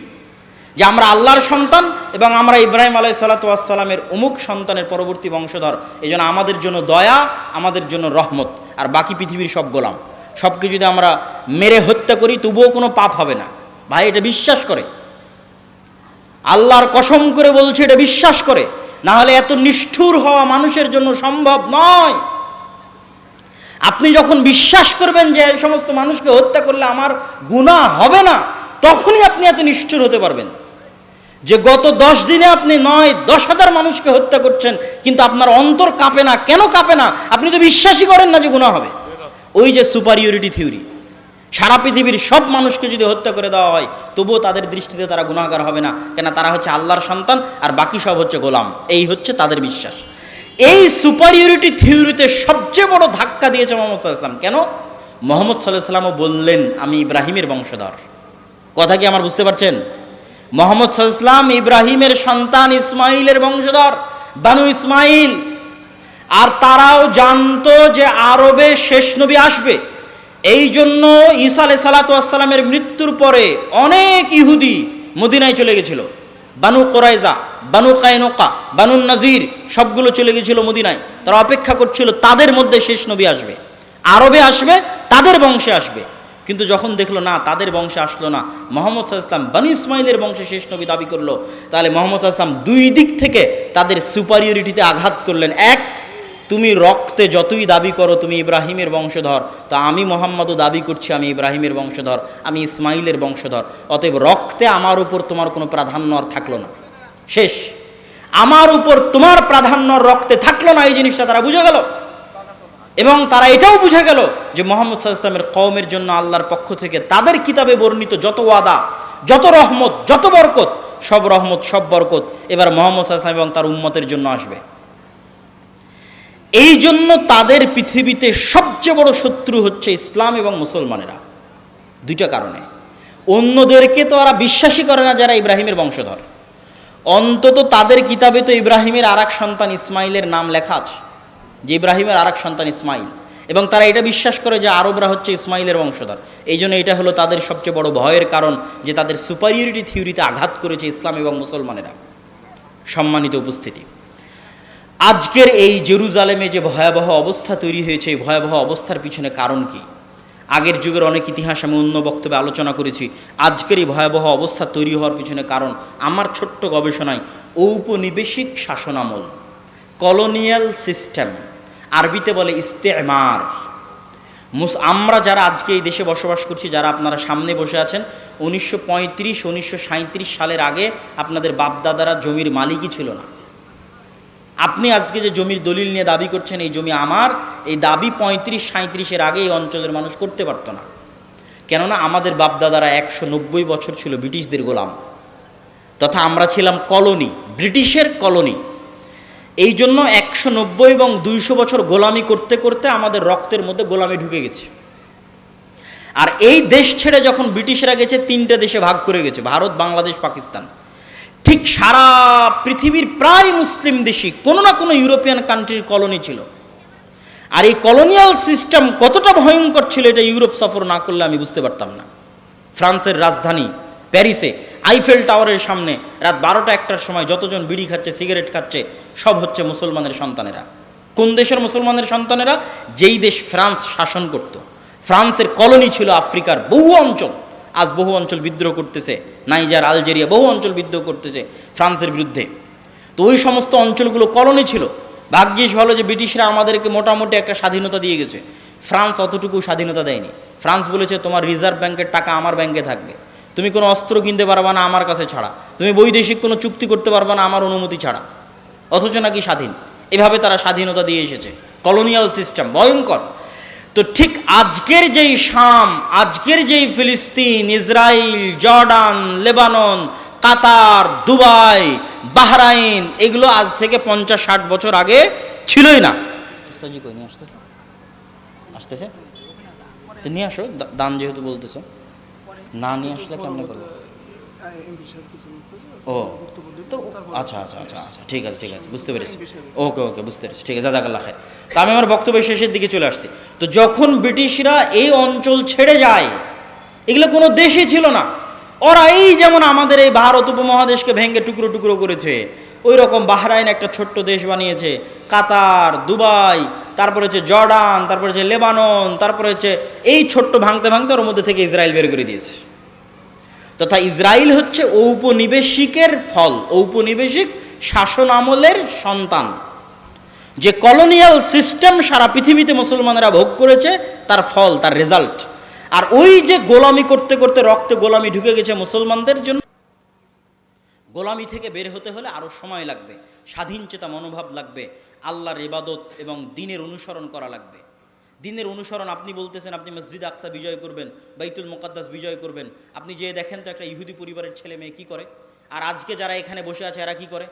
যে আমরা আল্লাহর সন্তান এবং আমরা ইব্রাহিম আলাইহিসসালামের অমুক সন্তানের পরবর্তী বংশধর, এই জন্য আমাদের জন্য দয়া, আমাদের জন্য রহমত, আর বাকি পৃথিবীর সব গোলাম। সবকে যদি আমরা মেরে হত্যা করি তবুও কোনো পাপ হবে না। ভাই এটা বিশ্বাস করে, আল্লাহর কসম করে বলছে এটা বিশ্বাস করে, না হলে এত নিষ্ঠুর হওয়া মানুষের জন্য সম্ভব নয়। আপনি যখন বিশ্বাস করবেন যে এই সমস্ত মানুষকে হত্যা করলে আমার গুনাহ হবে না, তখনই আপনি এত নিষ্ঠুর হতে পারবেন। যে গত 10 দিনে আপনি 9-10,000 মানুষকে হত্যা করছেন, কিন্তু আপনার অন্তর কাঁপে না। কেন কাঁপে না? আপনি তো বিশ্বাসই করেন না যে গুনাহ হবে। ওই যে সুপারিয়রিটি থিওরি, সারা পৃথিবীর সব মানুষকে যদি হত্যা করে দেওয়া হয় তবুও তাদের দৃষ্টিতে তারা গুনাহগার হবে না, কেন? তারা হচ্ছে আল্লাহর সন্তান আর বাকি সব হচ্ছে গোলাম। এই হচ্ছে তাদের বিশ্বাস। এই সুপারিয়রিটি থিওরিতে সবচেয়ে বড় ধাক্কা দিয়েছে মোহাম্মদ সাল্লাল্লাহু আলাইহি ওয়াসাল্লাম। কেন? মোহাম্মদ সাল্লাল্লাহু আলাইহি ওয়াসাল্লামও বললেন আমি ইব্রাহিমের বংশধর। কথা কি আমার বুঝতে পারছেন? মোহাম্মদ সাল্লাল্লাহু আলাইহি ওয়াসাল্লাম ইব্রাহিমের সন্তান ইসমাইলের বংশধর, বানু ইসমাইল। আর তারাও জানতো যে আরবে শেষ নবী আসবে। এই জন্য ঈসা আলাইহিস সালাতু ওয়াস সালামের মৃত্যুর পরে অনেক ইহুদি মদিনায় চলে গেছিল। বানু কুরাইজা, বানু কায়নুকা, বানু নাজির সবগুলো চলে গেছিল মদিনায়। তারা অপেক্ষা করছিল তাদের মধ্যে শেষ নবী আসবে, আরবে আসবে, তাদের বংশে আসবে। কিন্তু যখন দেখলো না তাদের বংশে আসলো না, মুহাম্মদ সাল্লাল্লাহু আলাইহি ওয়াসাল্লাম বনি ইসমাইলের বংশে শেষ নবী দাবি করলো, তাহলে মুহাম্মদ সাল্লাল্লাহু আলাইহি ওয়াসাল্লাম দুই দিক থেকে তাদের সুপারিয়রিটিতে আঘাত করলেন। এক, তুমি রক্তে যতই দাবি করো তুমি ইব্রাহিমের বংশধর, তো আমি মুহাম্মদও দাবি করছি আমি ইব্রাহিমের বংশধর, আমি ইসমাইলের বংশধর। অতএব রক্তে আমার উপর তোমার কোনো প্রাধান্য আর থাকলো না। শেষ, আমার উপর তোমার প্রাধান্য রক্তে থাকলো না। এই জিনিসটা তারা বুঝে গেল। এবং তারা এটাও বুঝে গেল যে মুহাম্মদ সাল্লাল্লাহু আলাইহি ওয়াসাল্লামের কওমের জন্য আল্লাহর পক্ষ থেকে তাদের কিতাবে বর্ণিত যত ওয়াদা, যত রহমত, যত বরকত, সব রহমত, সব বরকত এবার মুহাম্মদ সাল্লাল্লাহু আলাইহি ওয়াসাল্লাম এবং তার উম্মতের জন্য আসবে। এই জন্য তাদের পৃথিবীতে সবচেয়ে বড় শত্রু হচ্ছে ইসলাম এবং মুসলমানেরা। দুইটা কারণে। অন্যদেরকে তো ওরা বিশ্বাসই করে না যারা ইব্রাহিমের বংশধর। অন্তত তাদের কিতাবে তো ইব্রাহিমের আর এক সন্তান ইসমাইলের নাম লেখা আছে, যে ইব্রাহিমের আর এক সন্তান ইসমাইল। এবং তারা এটা বিশ্বাস করে যে আরবরা হচ্ছে ইসমাইলের বংশধর। এই জন্য এটা হলো তাদের সবচেয়ে বড় ভয়ের কারণ, যে তাদের সুপারিয়রিটি থিওরিতে আঘাত করেছে ইসলাম এবং মুসলমানেরা। সম্মানিত উপস্থিতি, আজকের এই জেরুজালেমে যে ভয়াবহ অবস্থা তৈরি হয়েছে, এই ভয়াবহ অবস্থার পিছনে কারণ কি? আগের যুগের অনেক ইতিহাস আমি অন্য বক্তব্যে আলোচনা করেছি। আজকের এই ভয়াবহ অবস্থা তৈরি হওয়ার পিছনে কারণ আমার ছোট্ট গবেষণায় ঔপনিবেশিক শাসনামল, কলোনিয়াল সিস্টেম, আরবিতে বলে ইস্তেমার। আমরা যারা আজকে এই দেশে বসবাস করছি, যারা আপনারা সামনে বসে আছেন, 1935-1937 সালের আগে আপনাদের বাপদাদারা জমির মালিকই ছিল না। আপনি আজকে যে জমির দলিল নিয়ে দাবি করছেন এই জমি আমার, এই দাবি 35-37-এর আগে এই অঞ্চলের মানুষ করতে পারত না। কেননা আমাদের বাপদাদারা 190 বছর ছিল ব্রিটিশদের গোলাম, তথা আমরা ছিলাম কলোনি, ব্রিটিশের কলোনি। এই জন্য 190 এবং 200 বছর গোলামি করতে করতে আমাদের রক্তের মধ্যে গোলামি ঢুকে গেছে। আর এই দেশ ছেড়ে যখন ব্রিটিশরা গেছে, 3টে দেশে ভাগ করে গেছে, ভারত, বাংলাদেশ, পাকিস্তান। ঠিক সারা পৃথিবীর প্রায় মুসলিম দেশই কোনো না কোনো ইউরোপিয়ান কান্ট্রির কলোনি ছিল। আর এই কলোনিয়াল সিস্টেম কতটা ভয়ঙ্কর ছিল এটা ইউরোপ সফর না করলে আমি বুঝতে পারতাম না। ফ্রান্সের রাজধানী প্যারিসে আইফেল টাওয়ারের সামনে রাত 12টা-1টার সময় যতজন বিড়ি খাচ্ছে, সিগারেট খাচ্ছে, সব হচ্ছে মুসলমানের সন্তানেরা। কোন দেশের মুসলমানের সন্তানেরা? যেই দেশ ফ্রান্স শাসন করত। ফ্রান্সের কলোনি ছিল আফ্রিকার বহু অঞ্চল। আজ বহু অঞ্চল বিদ্রোহ করতেছে, নাইজার, আলজেরিয়া, বহু অঞ্চল বিদ্রোহ করতেছে ফ্রান্সের বিরুদ্ধে। তো ওই সমস্ত অঞ্চলগুলো কলোনি ছিল। ভাগ্যিস ভালো যে ব্রিটিশরা আমাদেরকে মোটামুটি একটা স্বাধীনতা দিয়ে গেছে। ফ্রান্স অতটুকু স্বাধীনতা দেয়নি। ফ্রান্স বলেছে তোমার রিজার্ভ ব্যাংকের টাকা আমার ব্যাংকে থাকবে, তুমি কোনো অস্ত্র কিনতে পারবা না আমার কাছে ছাড়া, তুমি বৈদেশিক কোনো চুক্তি করতে পারবা না আমার অনুমতি ছাড়া, অথচ নাকি স্বাধীন। এভাবে তারা স্বাধীনতা দিয়ে এসেছে। কলোনিয়াল সিস্টেম ভয়ঙ্কর। তো ঠিক আজকের যেই শাম, আজকের যেই ফিলিস্তিন, ইসরায়েল, জর্ডান, লেবানন, কাতার, দুবাই, বাহরাইন, এগুলো আজ থেকে 50-60 বছর আগে ছিলই না। আসতেছে তো নিয়ে আসো, দান যেহেতু বলতেছো, না নিয়ে আসলে কেমন করবো? ও তো আচ্ছা আচ্ছা আচ্ছা আচ্ছা, ঠিক আছে ঠিক আছে, বুঝতে পেরেছি। ওকে ওকে, বুঝতে পেরেছি, ঠিক আছে, জাযাকাল্লাহ খাইর। তো আমি আমার বক্তব্যের শেষের দিকে চলে আসছি। তো যখন ব্রিটিশরা এই অঞ্চল ছেড়ে যায়, এগুলো কোনো দেশই ছিল না। ওরা এই যেমন আমাদের এই ভারত উপমহাদেশকে ভেঙে টুকরো টুকরো করেছে, ওই রকম বাহরাইন একটা ছোট্ট দেশ বানিয়েছে, কাতার, দুবাই, তারপরে হচ্ছে জর্ডান, তারপরে হচ্ছে লেবানন, তারপরে হচ্ছে এই ছোট্ট ভাঙতে ভাঙতে ওর মধ্যে থেকে ইসরায়েল বের করে দিয়েছে। তথা ইসরায়েল হচ্ছে ঔপনিবেশিকের ফল, ঔপনিবেশিক শাসন আমলের সন্তান। যে কলোনিয়াল সিস্টেম সারা পৃথিবীতে মুসলমানেরা ভোগ করেছে তার ফল, তার রেজাল্ট। আর ওই যে গোলামি করতে করতে রক্তে গোলামি ঢুকে গেছে মুসলমানদের জন্য, গোলামি থেকে বের হতে হলে আরও সময় লাগবে, স্বাধীন চেতা মনোভাব লাগবে, আল্লাহর ইবাদত এবং দ্বীনের অনুসরণ করা লাগবে। দ্বীনের অনুসরণ, আপনি বলতেছেন আপনি মসজিদ আকসা বিজয় করবেন, বাইতুল মুকাদ্দাস বিজয় করবেন, আপনি যে দেখেন তো একটা ইহুদি পরিবারের ছেলে মেয়ে কী করে, আর আজকে যারা এখানে বসে আছে এরা কী করে?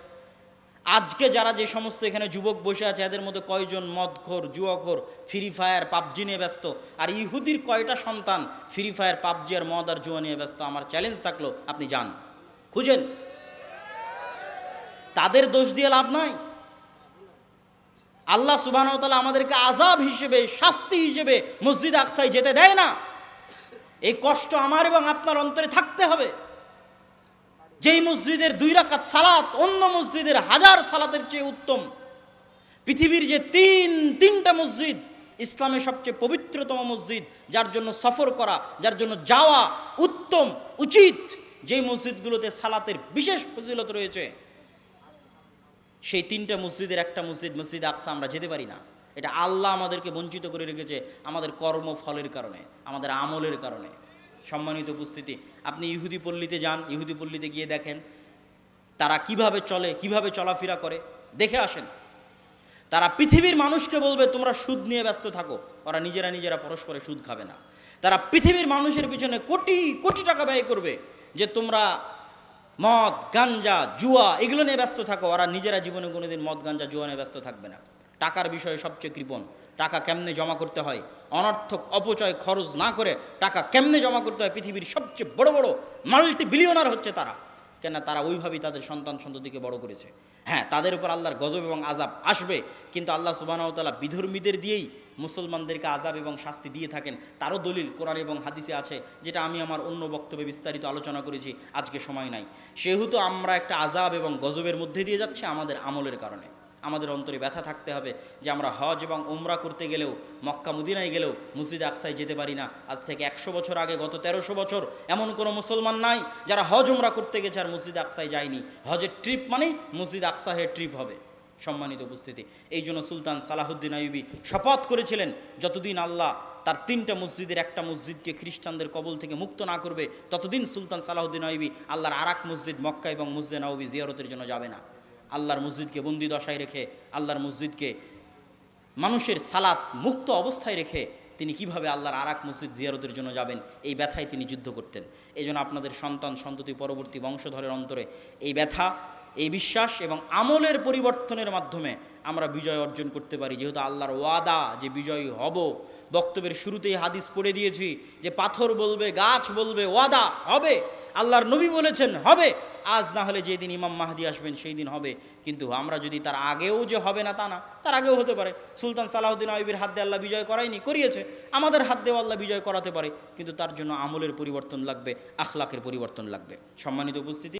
আজকে যারা যে সমস্ত এখানে যুবক বসে আছে এদের মধ্যে কয়জন মদখোর, জুয়াখোর, ফ্রি ফায়ার, পাবজি নিয়ে ব্যস্ত? আর ইহুদির কয়টা সন্তান ফ্রি ফায়ার, পাবজি আর মদ আর জুয়া নিয়ে ব্যস্ত? আমার চ্যালেঞ্জ থাকলো আপনি যান, খুঁজেন। তাদের দোষ দিয়ে লাভ নাই। আল্লাহ সুবহানাহু ওয়া তাআলা আমাদেরকে আযাব হিসেবে, শাস্তি হিসেবে মসজিদ আকসায় যেতে দেয় না। এই কষ্ট আমার এবং আপনার অন্তরে থাকতে হবে। যেই মসজিদের 2 রাকাত সালাত অন্য মসজিদের 1000 সালাতের চেয়ে উত্তম, পৃথিবীর যে তিনটা মসজিদ, ইসলামের সবচেয়ে পবিত্রতম মসজিদ, যার জন্য সফর করা, যার জন্য যাওয়া উত্তম, উচিত, যেই মসজিদগুলোতে সালাতের বিশেষ ফজিলত রয়েছে, সেই 3টা মসজিদের একটা মসজিদ, মসজিদ আকসা, আমরা যেতে পারি না। এটা আল্লাহ আমাদেরকে বঞ্চিত করে রেখেছে আমাদের কর্মফলের কারণে, আমাদের আমলের কারণে। সম্মানিত উপস্থিতি, আপনি ইহুদি পল্লীতে যান, ইহুদি পল্লীতে গিয়ে দেখেন তারা কিভাবে চলে, কিভাবে চলাফেরা করে, দেখে আসেন। তারা পৃথিবীর মানুষকে বলবে তোমরা সুদ নিয়ে ব্যস্ত থাকো, ওরা নিজেরা পরস্পরে সুদ খাবে না। তারা পৃথিবীর মানুষের পিছনে কোটি কোটি টাকা ব্যয় করবে যে তোমরা মদ, গাঞ্জা, জুয়া এগুলো নিয়ে ব্যস্ত থাকো, ওরা নিজেরা জীবনে কোনোদিন মদ, গাঞ্জা, জুয়া নিয়ে ব্যস্ত থাকবে না। টাকার বিষয়ে সবচেয়ে কৃপণ, টাকা কেমনে জমা করতে হয়, অনর্থক অপচয় খরচ না করে টাকা কেমনে জমা করতে হয়, পৃথিবীর সবচেয়ে বড় বড় মাল্টি বিলিয়নার হচ্ছে তারা। কেন? তারা ওইভাবেই তাদের সন্তান সন্ততিকে বড় করেছে। হ্যাঁ, তাদের উপর আল্লাহর গজব এবং আযাব আসবে, কিন্তু আল্লাহ সুবহানাহু ওয়া তাআলা বিধর্মীদের দিয়েই মুসলমানদেরকে আযাব এবং শাস্তি দিয়ে থাকেন। তারও দলিল কোরআন এবং হাদিসে আছে, যেটা আমি আমার অন্য বক্তব্যে বিস্তারিত আলোচনা করেছি, আজকে সময় নাই। সেহেতু আমরা একটা আযাব এবং গজবের মধ্যে দিয়ে যাচ্ছি আমাদের আমলের কারণে। আমাদের অন্তরে ব্যথা থাকতে হবে যে আমরা হজ এবং উমরা করতে গেলেও, মক্কা মদিনায় গেলেও মসজিদ আকসায় যেতে পারি না। আজ থেকে 100 বছর আগে, গত 1300 বছর এমন কোনো মুসলমান নাই যারা হজ উমরা করতে গেছে আর মসজিদ আকসায় যায়নি। হজের ট্রিপ মানেই মসজিদ আকসাহের ট্রিপ হবে। সম্মানিত উপস্থিতি, এই জন্য সুলতান সালাহুদ্দিন আইয়ুবী শপথ করেছিলেন, যতদিন আল্লাহ তার 3টা মসজিদের একটা মসজিদকে খ্রিস্টানদের কবল থেকে মুক্ত না করবে, ততদিন সুলতান সালাহুদ্দিন আইয়ুবী আল্লাহর আরেক মসজিদ মক্কা এবং মসজিদে নববী জিয়ারতের জন্য যাবে না। আল্লাহর মসজিদকে বন্দি দশায় রেখে, আল্লাহর মসজিদকে মানুষের সালাত মুক্ত অবস্থায় রেখে তিনি কিভাবে আল্লাহর আরেক মসজিদ জিয়ারতের জন্য যাবেন, এই ব্যথায় তিনি যুদ্ধ করতেন। এই জন্য আপনাদের সন্তান সন্ততি পরবর্তী বংশধরের অন্তরে এই ব্যথা, এই বিশ্বাস এবং আমলের পরিবর্তনের মাধ্যমে আমরা বিজয় অর্জন করতে পারি। যেহেতু আল্লাহর ওয়াদা যে বিজয়ী হব, বক্তব্যের শুরুতেই হাদিস পড়ে দিয়েছি যে পাথর বলবে, গাছ বলবে, ওয়াদা হবে। আল্লাহর নবী বলেছেন হবে, আজ না হলে যেদিন ইমাম মাহদি আসবেন সেই দিন হবে। কিন্তু আমরা যদি তার আগেও যে হবে না তা না, তার আগেও হতে পারে। সুলতান সালাহুদ্দিন আইয়ুবীর হাত দিয়ে আল্লাহ বিজয় করায়নি, করিয়েছে। আমাদের হাত দিয়েও আল্লাহ বিজয় করাতে পারে, কিন্তু তার জন্য আমলের পরিবর্তন লাগবে, আখলাকের পরিবর্তন লাগবে। সম্মানিত উপস্থিতি।